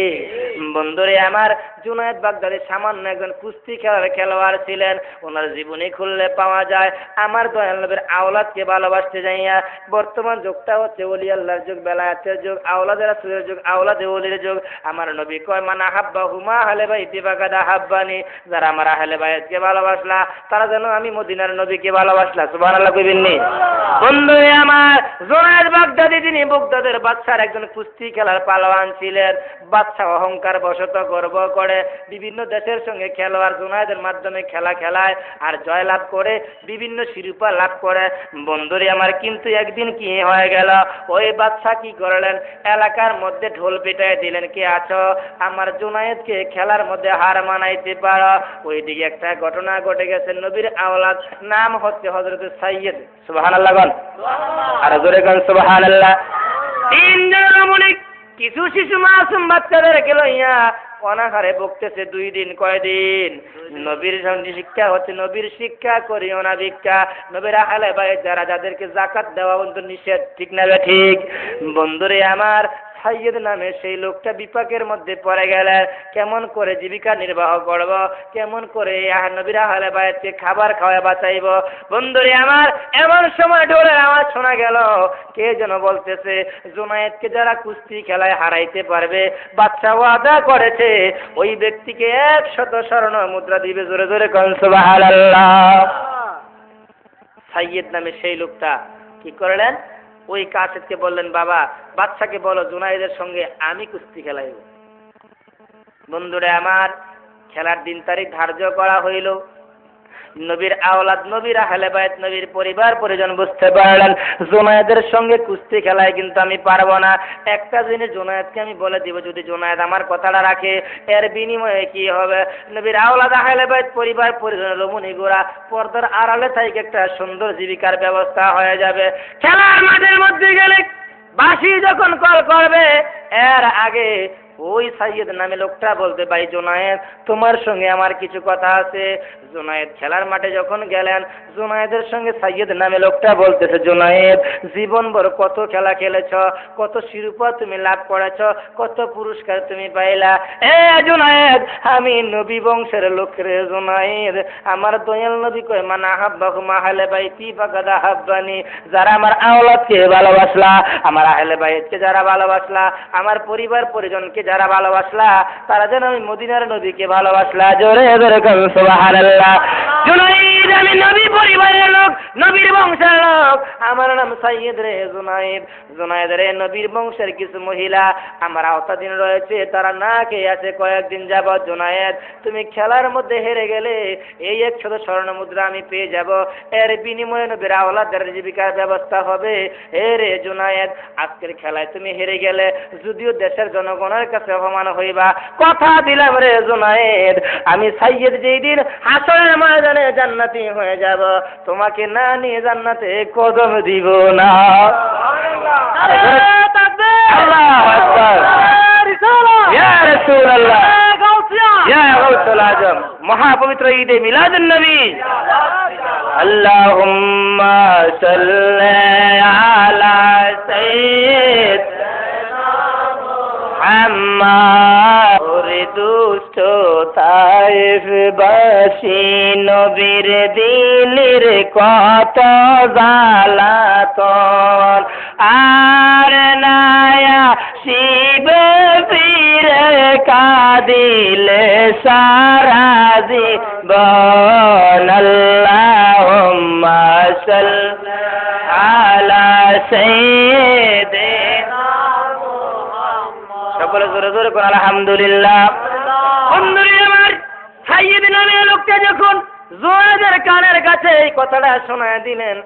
বন্ধুরে আমার, জুনায়েদ বাগদাদি সামান্য একজন কুস্তি খেলার খেলোয়াড় ছিলেন। ওনার জীবনী খুললে পাওয়া যায় আমার দয়াল নবীর আওলাদকে ভালোবাসতে যাইয়া। বর্তমান যুগটা হচ্ছে ওলি আল্লাহর যুগ, বেলায়েতের যুগ, আওলাদের রাসূলের যুগ, আওলাদে ওলির যুগ। আমার নবী কয় মান আহাব্বাহুমা আহলে বাইতি ফাকাদ আহাব্বানি, যারা আমার আহলে বাইতকে ভালোবাসলা তারা যেন আমি মদিনার নবীকে ভালোবাসলা। সুবহানাল্লাহ কইবেননি? বন্ধুরে আমার, জুনায়েদ বাগদাদি তিনি বগদাদের বাদশার একজন কুস্তি খেলার পালোয়ান ছিলেন। বাদশা অহংকার বশত গর্ব করে বিভিন্ন দেশের সঙ্গে খেলোয়াড় জুনায়েদের মাধ্যমে খেলা খেলায় আর জয়লাভ করে বিভিন্ন শিরোপা লাভ করে। বন্ধুরে আমার, কিন্তু একদিন কি হয়ে গেল, ওই বাদশা কি করলেন, এলাকার মধ্যে ঢোল পিটাই দিলেন, কে আছো আমার জুনায়েদকে খেলার মধ্যে হার মানাইতে পারো। ওইদিকে একটা ঘটনা ঘটে গেছে, নবীর আওলাদ নাম হচ্ছে হযরত সাইয়্যিদ। সুবহানাল্লাহ বল, আর জোরে বল সুবহানাল্লাহ। তিনজন রমণী কিছু শিশু মাসুম বাচ্চাদেরকে লইয়া অনাহারে বকতেছে 2 দিন। কয়দিন? নবীর শিক্ষা হচ্ছে নবীর শিক্ষা করিও না ভিক্ষা। নবীর আহলে বাইত যারা, যাদেরকে যাকাত দেওয়া বন্ধু নিষেধ, ঠিক না ঠিক? বন্ধুরে আমার, সাইয়্যিদ নামে সেই লোকটা বিপাকের মধ্যে পড়ে গেলেন। কেমন করে জীবিকা নির্বাহ করব, কেমন করে নবীর আহলে বাইতকে খাবার খাওয়া বাঁচাইব। বন্ধুরে আমার, এমন সময় ঢোলের আওয়াজ শোনা গেল, কে যেন বলতেছে জুনায়েদকে যারা কুস্তি খেলায় হারাইতে পারবে, বাদশা ওয়াদা করেছে ওই ব্যক্তিকে 100 স্বর্ণ মুদ্রা দিবে। জোরে জোরে কোন সুবহানাল্লাহ। সাইয়্যিদ নামে সেই লোকটা কি করলেন, ওই কাসেদকে বললেন, বাবা বাদশাকে বলো জুনায়েদের সঙ্গে আমি কুস্তি খেলাইব। বন্ধুরা আমার, খেলার দিন তারিখ ধার্য করা হইল। নবীর আওলাদ, নবীর আহলে বাইত, নবীর পরিবার পরিজন বুঝতে পারলেন জুনায়েদের সঙ্গে কুস্তি খেলায় কিন্তু আমি পারবো না। একটা জিনিস জুনায়েদকে আমি বলে দিব, যদি জুনায়েদ আমার কথাটা রাখে, এর বিনিময়ে কি হবে, নবীর আওলাদ, আহলে বাইত, পরিবার পরিজনের রমণী গোরা পর্দার আড়ালে থেকে একটা সুন্দর জীবিকার ব্যবস্থা হয়ে যাবে। খেলার মাঠের মধ্যে গেলে বাঁশি যখন কল করবে, এর আগে ওই সাইয়্যিদ নামে লোকটা বলতে, ভাই জুনায়েদ তোমার সঙ্গে আমার কিছু কথা আছে। জুনায়েদ খেলার মাঠে যখন গেলেন, জুনায়েদের সঙ্গে সাইয়্যিদ নামে লোকটা বলতেছে, জুনায়েদ জীবনভর কত খেলা খেলেছ, কত শিরোপা তুমি লাভ করেছ, কত পুরস্কার তুমি পাইলা। এ জুনায়েদ, আমি নবী বংশের লোক রে জুনায়েদ। আমার দয়াল নবী কয় মান আহাব্বাহুমা আহলে বাইতি ফাকাদ আহাব্বানি, যারা আমার আওলাদকে ভালোবাসলা, আমার আহলে বাইতকে যারা ভালোবাসলা, আমার পরিবার পরিজনকে যারা ভালোবাসলা, তারা যেন আমি মদিনার নবীকে ভালোবাসলা। জোরে জোরে কোন সুবহানাল্লাহ। জুনায়েদ আমি নবী পরিবারের লোক, নবীর বংশের লোক, আমার নাম সাইয়্যিদ রে জুনায়েদ। জুনায়েদ রে, নবীর বংশের কিছু মহিলা আমার আওতাধীন রয়েছে, তারা না খেয়ে আছে কয়েকদিন যাবত। জুনায়েদ তুমি খেলার মধ্যে হেরে গেলে এই 100 স্বর্ণ মুদ্রা আমি পেয়ে যাব, এর বিনিময়ে নবীর আওলাদের জীবিকার ব্যবস্থা হবে। হে রে জুনায়েদ, আজকের খেলায় তুমি হেরে গেলে যদিও দেশের জনগণের কাছে অপমান হইবা, কথা দিলাম রে জুনায়েদ, আমি সাইয়্যিদ যেই দিন হাসরের ময়দানে জান্নাতি হয়ে যাব, তোমাকে না নিয়ে জান্নাতে কদম দিব না। আল্লাহু আকবার, ইয়া রাসূলুল্লাহ, ইয়া গাউসুল আজম। মহাপবিত্র ঈদে মিলাদুন নবী। আল্লাহুম্মা সাল্লি আলা সাইয়্যিদিনা মুহাম্মাদ। ওরে দুষ্ট তায়েফ বাসী, নবীর দিলের কত জ্বালাতন, আর নায়া শিব ফিরে কাঁদিলে সারা জীবন। আল্লাহুম্মা সাল্লি আলা সাইয়্যিদিনা মুহাম্মাদ। সকলে জোরে জোরে কোন আলহামদুলিল্লাহ। বন্ধুরা আমার, সাইয়্যিদ নামে লোকটা যখন জুনায়েদের কানের কাছে এই কথাটা শোনায় দিলেন,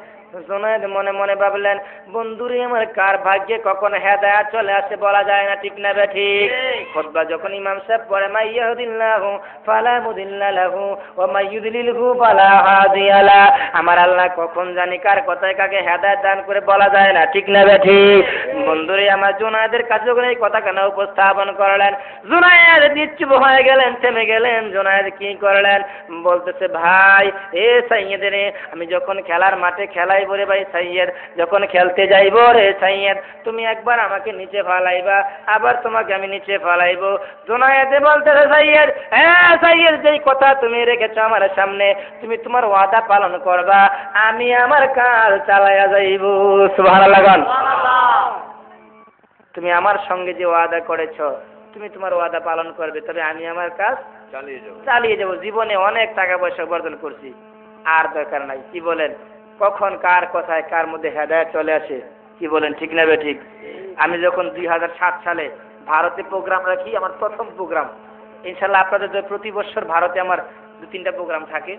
জুনায়েদ মনে মনে ভাবলেন, বন্ধুরে আমার কার ভাগ্যে কখন হেদায়েত চলে আসে বলা যায় না, ঠিক না ঠিক? খুতবা যখন ইমাম সাহেব পড়ে, মাইয়াহুদিল্লাহু ফালা মুদিল্লা লাহু ওয়া মাইয়ুদলিলহু ফালা হাদিয়া লা, আমার আল্লাহ কখন জানি কার কথায় কাকে হেদায়েত দান করে বলা যায় না, ঠিক না ঠিক? বন্ধুরে আমার জুনায়েদের কাছে যখন এই কথা কেন উপস্থাপন করলেন, জুনায়েদ নিশ্চুপ হয়ে গেলেন, থেমে গেলেন। জুনায়েদ কি করলেন? বলতেছে, ভাই এ সাইয়েদ রে, আমি যখন খেলার মাঠে খেলাই বলে ভাই সাইয়েদ, যখন খেলতে যাইব রে সাইয়েদ, তুমি একবার আমাকে নিচে ফালাইবা, আবার তোমাকে আমি নিচে ফালাইবো। জুনায়েদে বলতেছে, সাইয়েদ হ্যাঁ সাইয়েদ, যেই কথা তুমি রেখেছো আমার সামনে, তুমি তোমার ওয়াদা পালন করবা, আমি আমার কাজ চালাইয়া যাইব। সুবহানাল্লাহ। তুমি আমার সঙ্গে যে ওয়াদা করেছো, তুমি তোমার ওয়াদা পালন করবে, তবে আমি আমার কাজ চালিয়ে যাবো। জীবনে অনেক টাকা পয়সা উপার্জন করছি, আর দরকার নাই। কি বলেন? কখন কার কথায় কার মধ্যে হেদায়েত চলে আসে, কি বলেন, ঠিক না ঠিক? আমি যখন 2007 সালে ভারতে প্রোগ্রাম রাখি, আমার প্রথম প্রোগ্রাম, ইনশাল্লাহ আপনাদের প্রতি বছর ভারতে আমার 2-3টা প্রোগ্রাম থাকে।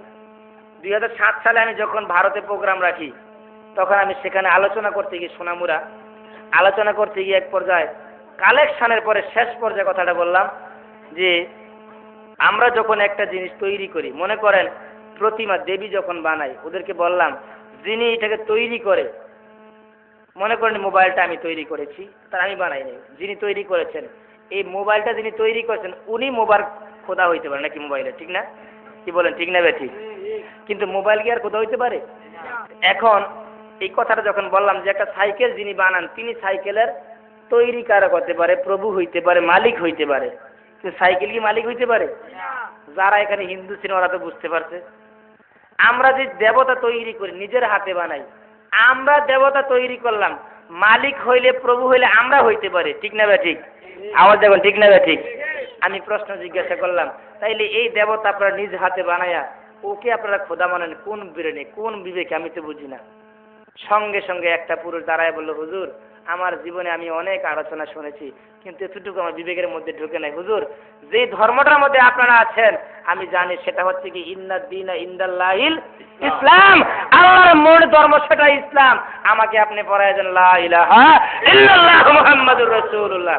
2007 সালে আমি যখন ভারতে প্রোগ্রাম রাখি, তখন আমি সেখানে আলোচনা করতে গিয়ে সোনামুরা আলোচনা করতে গিয়ে এক পর্যায়ে কালেকশনের পরে শেষ পর্যায়ে কথাটা বললাম যে, আমরা যখন একটা জিনিস তৈরি করি, মনে করেন প্রতিমা দেবী যখন বানাই, ওদেরকে বললাম যিনি এটাকে তৈরি করে, মনে করেন মোবাইলটা আমি তৈরি করেছি, তার আমি বানাই নাই, যিনি তৈরি করেছেন, এই মোবাইলটা যিনি তৈরি করেছেন উনি মোবাইল খোদা হইতে পারে নাকি মোবাইলে, ঠিক না? কি বলেন, ঠিক না ঠিক? কিন্তু মোবাইল কি আর খোদা হইতে পারে? এখন এই কথাটা যখন বললাম যে একটা সাইকেল যিনি বানান, তিনি সাইকেলের তৈরিকারক হতে পারে, প্রভু হইতে পারে, মালিক হইতে পারে, কিন্তু সাইকেল কি মালিক হইতে পারে? যারা এখানে হিন্দু ছিলেন ওরা তো বুঝতে পারছে। আমরা যে দেবতা তৈরি করি, নিজের হাতে বানাই, আমরা দেবতা তৈরি করলাম, মালিক হইলে, প্রভু হইলে আমরা হইতে পারে, ঠিক না ঠিক? আওয়াজ দেখুন, ঠিক না ঠিক? আমি প্রশ্ন জিজ্ঞাসা করলাম, তাইলে এই দেবতা আপনারা নিজ হাতে বানায়া ওকে আপনারা খোদা মানেন কোন ব্রেনে, কোন বিবেকে? আমি তো বুঝি না। সঙ্গে সঙ্গে একটা পুরুষ দাঁড়ায় বলল, হুজুর আমার জীবনে আমি অনেক আলোচনা শুনেছি, কিন্তু এতটুকু আমার বিবেকের মধ্যে ঢুকে নাই। হুজুর, যে ধর্মটার মধ্যে আপনারা আছেন আমি জানি সেটা হচ্ছে কি ইন্নাদ দীনা ইনদাল্লাহিল ইসলাম, আল্লাহর মূল ধর্ম সেটা ইসলাম। আমাকে আপনি পড়ায় দেন লা ইলাহা ইল্লাল্লাহ মুহাম্মাদুর রাসূলুল্লাহ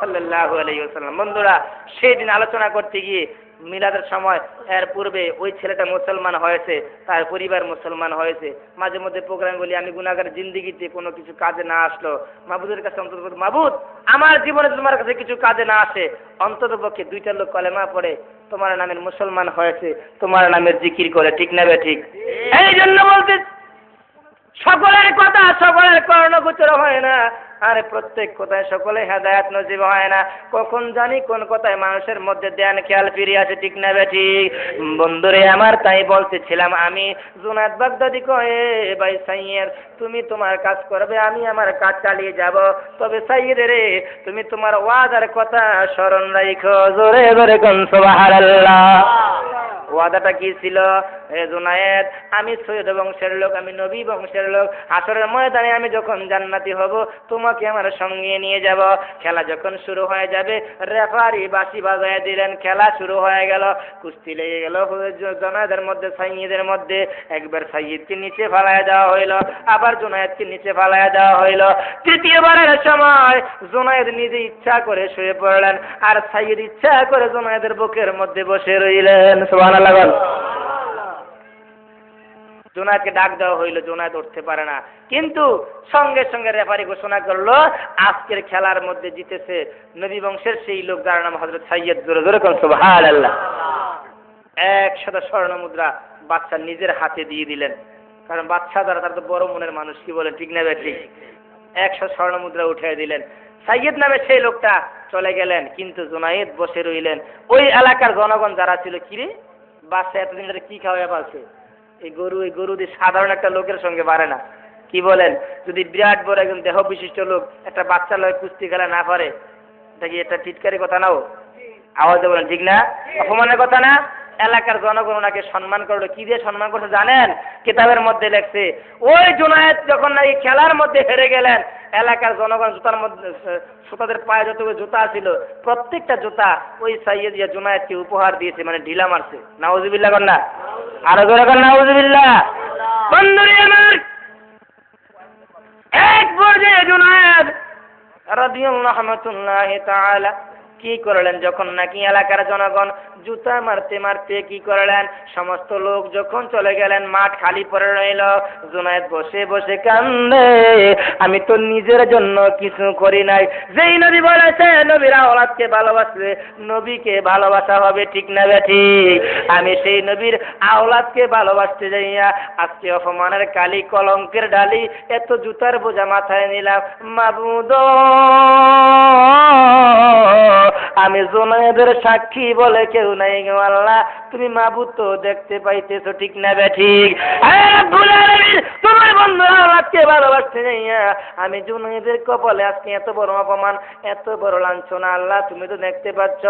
সাল্লাল্লাহু আলাইহি ওয়াসাল্লাম। বন্ধুরা, সেই দিন আলোচনা করতে গিয়ে মিলাদের সময় এর পূর্বে ওই ছেলেটা মুসলমান হয়েছে, তার পরিবার মুসলমান হয়েছে। মাঝে মধ্যে প্রোগ্রাম বলি, আমি গুনাহগার জিন্দেগিতে কোনো কিছু কাজে না আসলো, মাবুদের কাছে অন্তত, মাবুদ আমার জীবনে তোমার কাছে কিছু কাজে না আসে, অন্তত পক্ষে 2টা লোক কলেমা পড়ে তোমার নামের মুসলমান হয়েছে, তোমার নামের জিকির করে, ঠিক না ঠিক? এই জন্য বলতে, সকলের কথা সকলের কর্ণগোচর হয় না, আর প্রত্যেক কথায় সকলে হেদায়েত নসিব হয় না। কখন জানি কোন কথায় মানুষের মধ্যে ধ্যান খেয়াল ফিরে আসে, ঠিক না ঠিক? বন্ধুরে আমার, তাই বলতেছিলাম আমি, জুনায়েদ বাগদাদি কয়ে, ভাই সাইয়েদ তুমি তোমার কাজ করবে, আমি আমার কাজ চালিয়ে যাব, তবে সাইয়েদ রে তুমি তোমার ওয়াদার কথা স্মরণ রাখো। জোরে জোরে কোন সুবহানাল্লাহ। ওয়াদাটা কি ছিল? হে জুনায়েদ, আমি সৈয়দ বংশের লোক, আমি নবী বংশের লোক, হাসরের ময়দানে আমি যখন জান্নাতি হব তোমাকে আমার সঙ্গে নিয়ে যাব। খেলা যখন শুরু হয়ে যাবে, রেফারি বাঁশি বাজায় দিলেন, খেলা শুরু হয়ে গেল, কুস্তি লেগে গেল জুনায়েদের মধ্যে, সাইয়েদের মধ্যে। একবার সাইয়েদকে নিচে ফালায় দেওয়া হইল, আবার জুনায়েদকে নিচে ফালায় দেওয়া হইল। তৃতীয়বারের সময় জুনায়েদ নিজে ইচ্ছা করে শুয়ে পড়লেন, আর সাইয়েদ ইচ্ছা করে জুনায়েদের বুকের মধ্যে বসে রইলেন। সুবহানাল্লাহ। জুনায়েদকে ডাক দেওয়া হইল, জুনায়েদ উঠতে পারে না, কিন্তু সঙ্গে সঙ্গে রেফারি ঘোষণা করলো আজকের খেলার মধ্যে জিতেছে নবী বংশের সেই লোক যার নাম হযরত সাইয়েদ। জোরে জোরে কোন সুবহানাল্লাহ। 100 স্বর্ণ মুদ্রা বাদশা নিজের হাতে দিয়ে দিলেন, কারণ বাদশা দ্বারা তার তো বড় মনের মানুষ, কি বলেন, ঠিক না ঠিক? 100 স্বর্ণ মুদ্রা উঠিয়ে দিলেন। সাইয়েদ নামে সেই লোকটা চলে গেলেন, কিন্তু জুনায়েদ বসে রইলেন। ওই এলাকার জনগণ যারা ছিল, কিরে বাদশা এতদিন ধরে কি খাওয়াইয়া পালছে, এই গরু দিয়ে সাধারণ একটা লোকের সঙ্গে পারে না, কি বলেন? যদি বিরাট বড় একজন দেহ বিশিষ্ট লোক একটা বাচ্চা লোক কুস্তি খেলা না পারে, এটা কি একটা টিটকারি কথা নাও? আওয়াজে বলেন, ঠিক না? অপমানের কথা না? এলাকার জনগণ ওনাকে সম্মান করলো, কি দিয়ে সম্মান করছে জানেন? কিতাবের মধ্যে লেখছে, ওই জুনায়েদ যখন না এই খেলার মধ্যে হেরে গেলেন, এলাকার জনগণ জুতার মধ্যে, শ্রোতাদের পায়ে যত জুতা ছিল প্রত্যেকটা জুতা ওই সাইয়েদ জুনায়েদকে উপহার দিয়েছে, মানে ঢিলা মারছে। নাউজুবিল্লাহ কর না, আরো জোরে কর নাউজুবিল্লাহ। বন্ধুরে আমার, পর্যায়ে জুনায়েদ রাদিয়াল্লাহু রাহমাতুল্লাহি তাআলা কি করলেন, যখন নাকি এলাকার জনগণ জুতা মারতে মারতে কি করলেন, সমস্ত লোক যখন চলে গেলেন, মাঠ খালি পড়ে রইল, জুনায়েদ বসে বসে কান্দে, আমি তো নিজের জন্য কিছু করি নাই। যেই নবী বলেছে নবীর আওলাদকে ভালোবাসলে নবীকে ভালোবাসা হবে, ঠিক না ঠিক? আমি সেই নবীর আওলাদকে ভালোবাসতে যাইয়া আজকে অপমানের কালি, কলঙ্কের ডালি, এত জুতার বোঝা মাথায় নিলাম। মাবুদ, আমি জুনায়েদের সাক্ষী বলে কেউ নাই গো আল্লাহ, তুমি মাবুদ তো দেখতে পাইতেছো, ঠিক না ঠিক? তোমার বন্ধু আল্লাহকে ভালোবাসতে যাইয়া আমি জুনায়েদের কপালে আজকে এত বড় অপমান, এত বড় লাঞ্ছনা, আল্লাহ তুমি তো দেখতে পাচ্ছ।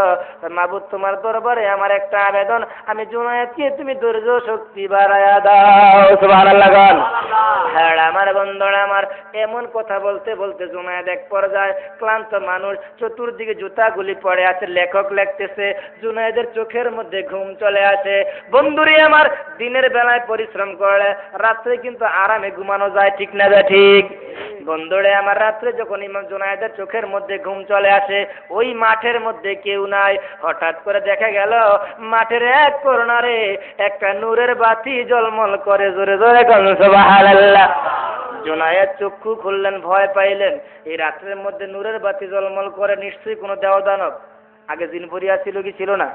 মাবুদ তোমার দরবারে আমার একটা আবেদন, আমি জুনায়েদকে তুমি ধৈর্য শক্তি বাড়ায়া দাও। সুবহানাল্লাহ। হ্যাঁ আমার বন্ধুরা আমার, এমন কথা বলতে বলতে জুনায়েদ এক পর্যায়ে ক্লান্ত মানুষ, চতুর্দিকে জুতাগুলি পড়ে আছে, লেখক লিখতেছে, জুনায়েদের চোখের মধ্যে ঘুম চলে আসে। বন্ধুরে আমার, দিনের বেলায় পরিশ্রম করে রাত্রে কিন্তু আরামে ঘুমানো যায়, ঠিক না ঠিক? বন্ধুরে আমার, রাত্রে যখন ইমাম জুনায়েদের চোখের মধ্যে ঘুম চলে আসে, ওই মাঠের মধ্যে কেউ নাই। হঠাৎ করে দেখা গেল মাঠের এক কর্নারে একটা নূরের বাতি ঝলমল করে, জোরে জোরে বলুন সুবহানাল্লাহ। জুনায়েদ চক্ষু খুললেন, ভয় পাইলেন, এই রাত্রের মধ্যে নূরের বাতি ঝলমল করে, নিশ্চয়ই কোনো দেওদানব। আগে জিনপরি ছিল কি ছিল না?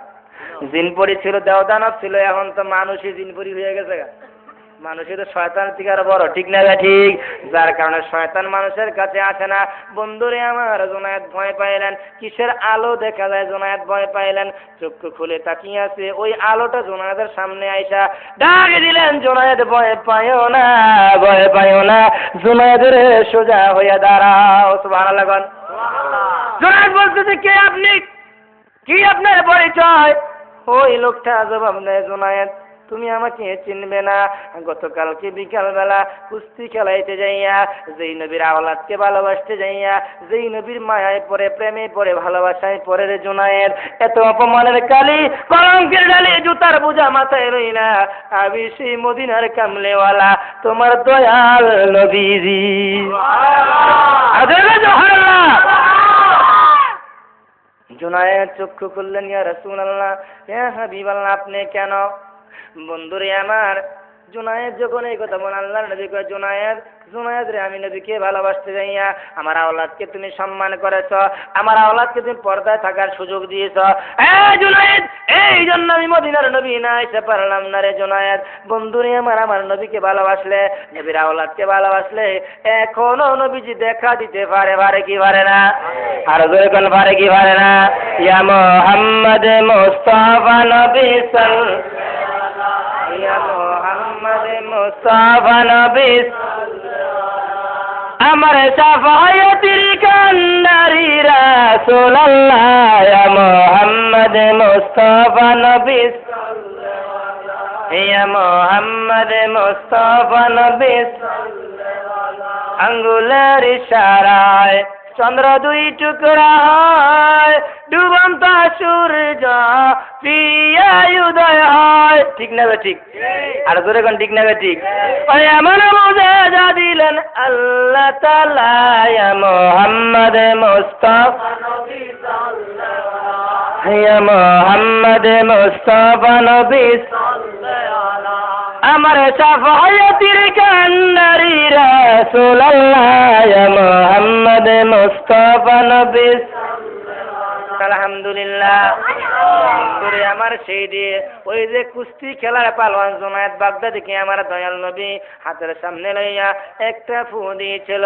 জিনপরি ছিল, দেওদানব ছিল, এখন তো মানুষই জিনপরি হয়ে গেছে। মানুষই তো শয়তানের থেকে আরো বড়, ঠিক না ঠিক? যার কারণে শয়তান মানুষের কাছে আসে না। বন্ধুরে আমার, জুনায়েদ ভয় পাইলেন, কিসের আলো দেখা যায়, জুনায়েদ ভয় পাইলেন, চক্ষু খুলে তাকিয়ে আছে, ওই আলোটা জুনায়েদের সামনে আইসা ডাক দিলেন, জুনায়েদ ভয় পাইও না, ভয় পাইও না, জুনায়েদের সোজা হইয়া দাঁড়াও। সুবহানাল্লাহ। জুনায়েদ বলতেছে, কে আপনি, কি আপনার পরিচয়? ওই লোকটা জবাব দেয়, জুনায়েদ তুমি আমাকে চিনবে না, গতকালকে বিকালবেলা কুস্তি খেলাইতে যাইয়া যেই নবীর আওলাদকে ভালোবাসতে যাইয়া যেই নবীর মায়ায় পড়ে, প্রেমে পড়ে, ভালোবাসায় পড়ে রে জুনায়েদ, এত অপমানের কালি, কলঙ্কের ডালি, জুতার বোঝা মাথায় রই না, আমি সেই মদিনার কামলেওয়ালা তোমার দয়াল নবীজি। জুনায়েদ চক্ষু খুললেন, ইয়া রাসূলুল্লাহ, ইয়া হাবিবাল্লাহ, আপনি কেন? বন্ধুরে আমার, জুনায়েদ যখন এই কথা বলে, আল্লাহর নবী কয়, জুনায়েদ রে, আমি নবীকে ভালোবাসতে যাইয়া আমার আওলাদকে তুমি সম্মান করেছ, আমার আওলাদকে তুমি পর্দায় থাকার সুযোগ দিয়েছ। জুনায়েদ, এই জন্য আমি মদিনার নবী না এসে পারলাম না রে জুনায়েদ। বন্ধুরে আমার নবীকে ভালোবাসলে, নবীর আওলাদকে ভালোবাসলে এখনো নবীজি দেখা দিতে পারে, পারে কি পারে না? আর যখন পারে কি পারে না? ইয়া মুহাম্মদ মুস্তাফা নবী সাল্লাল্লাহু, ইয়া মুহাম্মদ মুস্তাফা নবী আমার শাফায়াতির কান্ডারি রাসূলুল্লাহ, ইয়া মুহাম্মদ মুস্তাফা নবী সাল্লাল্লাহু, ইয়া মুহাম্মদ মুস্তাফা নবী সাল্লাল্লাহু, আঙ্গুলের ইশারায় চন্দ্র দুই টুকরা হয়, ডুবন্ত সূর্য প্রিয়া উদয় হয়, ঠিক না ঠিক? আর জোরে কোন ঠিক না ঠিক? এমন মুজিজা দিলেন আল্লাহ তাআলা, ইয়া মুহাম্মদ মুস্তাফা নবী সাল্লাল্লাহু, ইয়া মুহাম্মদ মুস্তাফা নবী সাল্লাল্লাহু, আমার শাফায়াতির কান্ডারি রাসূলুল্লাহ, ইয়া মুহাম্মদ মুস্তাফা নবী সাল্লাল্লাহু। আলহামদুলিল্লাহ। করে আমার সেই দিয়ে ওই যে কুস্তি খেলার পালোয়ান জুনায়েদ বাগদাদিকে আমার দয়াল নবী হাতের সামনে লইয়া একটা ফু দিয়েছিল।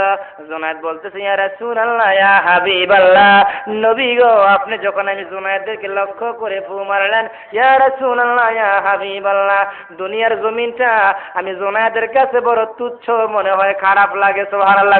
জুনায়েদ বলতেছে, ইয়া রাসূলুল্লাহ, ইয়া হাবিবাল্লাহ, নবী গো, আপনি যখন আমি জুনায়েদকে লক্ষ্য করে ফু মারলেন, ইয়া রাসূলুল্লাহ, ইয়া হাবিবাল্লাহ, দুনিয়ার জমিনটা আমি জুনায়েদের কাছে বড় তুচ্ছ মনে হয়, খারাপ লাগে। সুবহানাল্লাহ।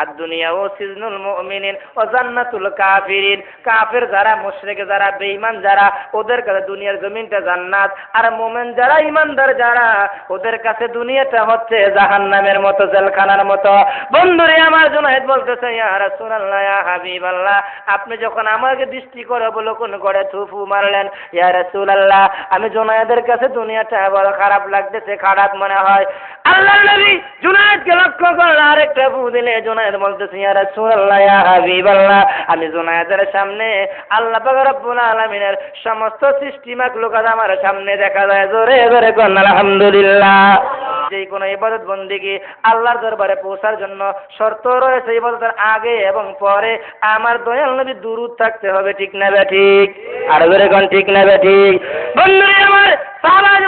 আদ-দুনিয়া ও সিজনুল মুমিনিন ও জান্নাতুল কাফিরিন। কাফের যারা, মুশরিক যারা, বেঈমান যারা, ওদের কাছে দুনিয়ার জমিনটা জান্নাত, আর মুমিন যারা, ইমানদার যারা, ওদের কাছে দুনিয়াটা হচ্ছে জাহান্নামের মতো, জেলখানার মতো। বন্ধুরে আমার, জুনায়েদ বলতেছে, ইয়া রাসূলুল্লাহ, ইয়া হাবিবাল্লাহ, আপনি যখন আমাকে দৃষ্টি করে অবলোকন করে থুফু মারলেন, ইয়া রাসূলুল্লাহ, আমি জুনায়েদের কাছে দুনিয়াটা বড় খারাপ লাগতেছে, খারাপ মনে হয়। আল্লাহর নবী জুনায়েদকে লক্ষ্য করলেন, আরেকটা ফু দিলে জুনায়েদ বলতেছে, ইয়া রাসূলুল্লাহ, ইয়া হাবিবাল্লাহ, আমি জুনায়েদের সামনে আল্লাহ পাক রব্বুল আলামিনের সমস্ত সৃষ্টি মাখলুক আমার সামনে দেখা যায়। জোরে জোরে কোন আলহামদুলিল্লাহ। যে কোনো ইবাদত বন্দেগী আল্লাহর দরবারে পৌঁছার জন্য শর্ত রয়েছে, ইবাদতের আগে এবং পরে আমার দয়াল নবী দুরূদ থাকতে হবে, ঠিক না বে ঠিক? আর জোরে কোন ঠিক না বে ঠিক? বন্ধুরা আমার, সালাত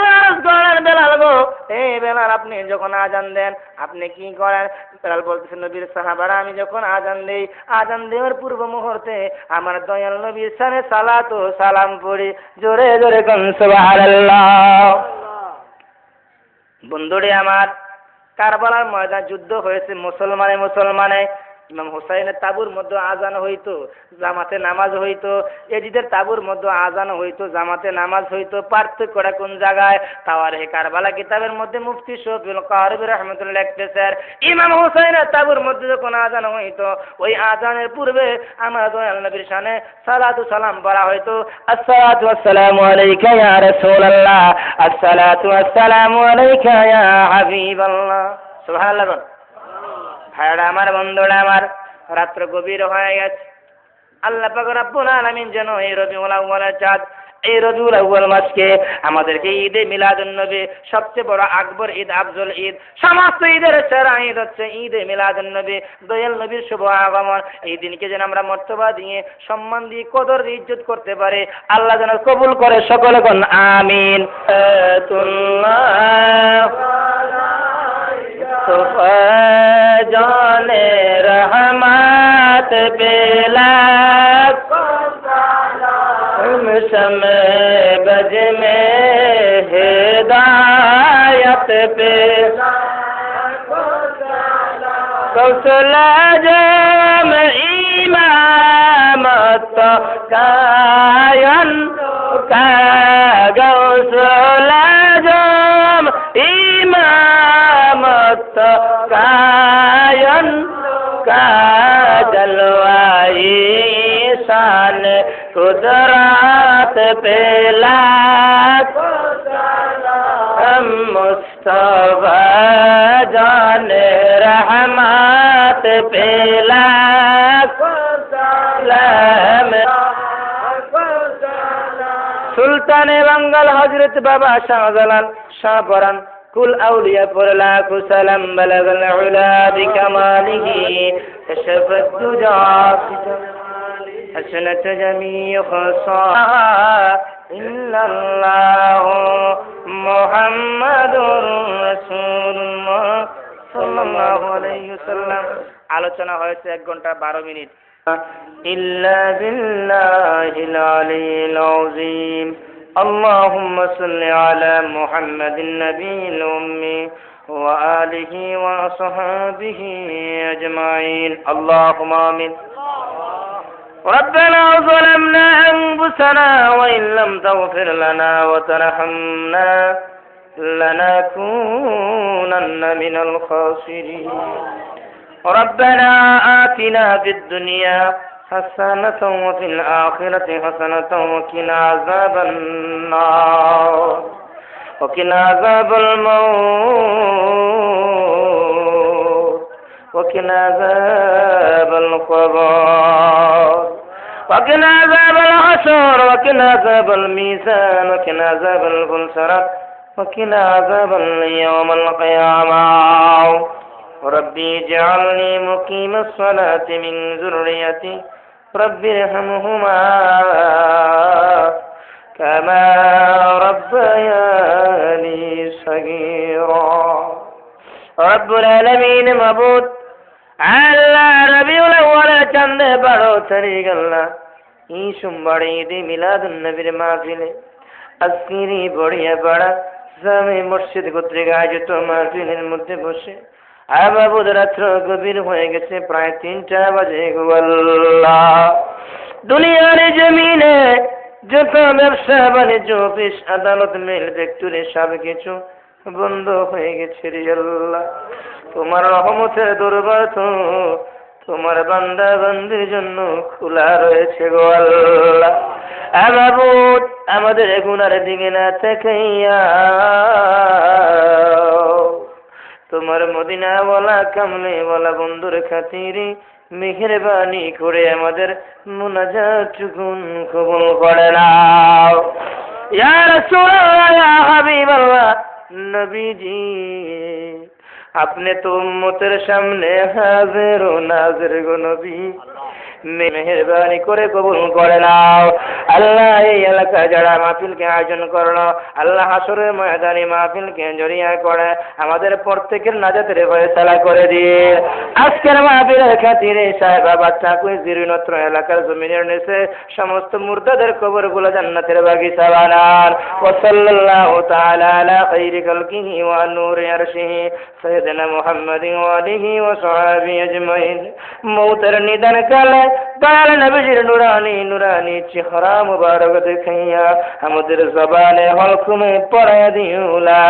করেন বেলাল গো, এই বেলাল আপনি যখন আজান দেন আপনি কি করেন? বেলাল বলতেছেন, নবীর সাহাবারা, আমি যখন আজান দেই, আজান দেওয়ার পূর্ব মুহূর্তে আমার দয়াল নবীর সানে সালাত ও সালাম পড়ি। জোরে জোরে কোন সুবহানাল্লাহ। বন্ধুরে আমার, কারবালার ময়দান যুদ্ধ হয়েছে মুসলমানে। ইমাম হুসাইনের তাবুর মধ্যে আজান হইতো, জামাতে নামাজ হইতো। এজিদের তাবুর মধ্যে আজান হইতো, জামাতে নামাজ হইতো। পার্থক্যটা কোন জায়গায়? তাওয়ারে কারবালা কিতাবের মধ্যে মুফতি শফিউল কারবী রাহমাতুল্লাহ লিখতেছেন, ইমাম হুসাইনের তাবুর মধ্যে যখন আজান হইতো, ওই আজানের পূর্বে আমার দয়াল নবীর শানে সালাতু সালাম পড়া হইতো। আসসালাতু ওয়াসসালামু আলাইকা ইয়া রাসূলুল্লাহ, আসসালাতু ওয়াসসালামু আলাইকা ইয়া হাবিবাল্লাহ। সুবহানাল্লাহ। ভাইরা আমার, বন্ধুরা আমার, রাত্র গভীর হয়ে গেছে। আল্লাহ পাক রব্বুল আলামিন যেন এই রবিউল আউয়ালের চাঁদ, এই রবিউল আউয়াল মাসকে আমাদেরকে ঈদে মিলাদুন নবী, সবচেয়ে বড় আকবর ঈদ, আফজল ঈদ, সমস্ত ঈদের সেরা ঈদ হচ্ছে ঈদে মিলাদুন নবী, দয়াল নবীর শুভ আগমন। এই দিনকে যেন আমরা মর্তবা দিয়ে, সম্মান দিয়ে, কদর দিয়ে, ইজ্জত করতে পারি। আল্লাহ যেন কবুল করে, সকলে কোন আমিন। জানে রহমত পেলা शमे बज में हिदायत पे कौशला जम इमामत कायन का गौशला जम इमामत कायन का जलवाई शान कुदरत पे लाख हम मुस्तफा जाने रहमत पे लाख सुल्तान बंगल हजरत बाबा शाहजलाल शाहपरान कुल औलिया पर लाख सलाम बलगल उला बिकमालिही कशफत दुजा हसनत जमीय खसा इल्लल्लाह मुहम्मदुर রাসূলুল্লাহ সাল্লাল্লাহু আলাইহি ওয়াসাল্লাম। আলোচনা হয়েছে 1 ঘন্টা 12 মিনিট। ইল্লা বিল্লাহিল আলিয়্যিল আযীম। আল্লাহুম্মা সাল্লি আলা মুহাম্মাদিন নাবিয়্যিল উম্মি ওয়া আলিহি ওয়া আসহাবিহি আজমাইন। আল্লাহুম্মা আমিন। ربنا ظلمنا أنفسنا وإن لم تغفر لنا وترحمنا لنكونن من الخاسرين. ربنا آتنا في الدنيا حسنة وفي الآخرة حسنة وقنا عذاب النار وقنا عذاب الموت وقنا عذاب القبر وقنا عذاب الحشر وقنا عذاب الميزان وقنا عذاب الفلسرة وقنا عذاب يوم القيامة. ربي اجعلني مقيم الصلاة من ذريتي ربي ارحمهما كما ربياني صغيرا. رب العالمين معبود আল্লাহ রবিউল আউয়াল চাঁদে 12 তারিখ আল্লাহ এই সোমবার ঈদে মিলাদুন নবীর মাহফিলে আজকের এই বড়িয়া পাড়া জামে মসজিদ কর্তৃক আয়োজিত মাহফিলের মধ্যে বসে বাবু রাত্র গভীর হয়ে গেছে, প্রায় 3টা বাজে গো আল্লাহ। দুনিয়ার জমিনে যত ব্যবসা বাণিজ্য, অফিস আদালত, মিল ফ্যাক্টরি সব কিছু বন্ধ হয়ে গেছে রে আল্লাহ। তোমার রহমতের দরবার তো তোমার বান্দা বান্দির জন্য খোলা রয়েছে গো আল্লাহ। মাবুদ, আমাদের গুনার দিকে না তাকাইয়া তোমার মদিনা ওয়ালা কামলে ওয়ালা বন্ধুর খাতিরে মেহেরবানি করে আমাদের মুনাজাত কবুল করে নাও ইয়া রাসূলুল্লাহ, ইয়া হাবিবাল্লাহ, নবীজি আপনি তো উম্মতের সামনে হাজির ও নাজির গো নবী, মেহেরবানি করে কবুল করে নাও আল্লাহ। এই এলাকায় যারা মাহফিলকে আয়োজন করলো আল্লাহ, হাসরের ময়দানে মাহফিলকে জড়িয়ে করে আমাদের প্রত্যেকের নাজাতের ফয়সালা করে দিয়ে আজকের মাহফিলের খাতিরে সাহেবা বাচ্চা কুই জিরিনত্র এলাকার জমিনের নিচে সমস্ত মুর্দাদের কবরগুলো জান্নাতের বাগিচা বানান। ওয়া সাল্লাল্লাহু তাআলা আলা খাইরি খালকিহি ওয়া নূরি আরশিহি সাইয়্যিদিনা মুহাম্মাদিন ওয়া আলিহি ওয়া সাহবিহি আজমাইন। মৌতের নিদান কালে দয়াল নবীজির নুরানি নুরানি চেহারা মুবারক দেখাইয়া আমাদের জবানে হলকুমে পড়া দিও লা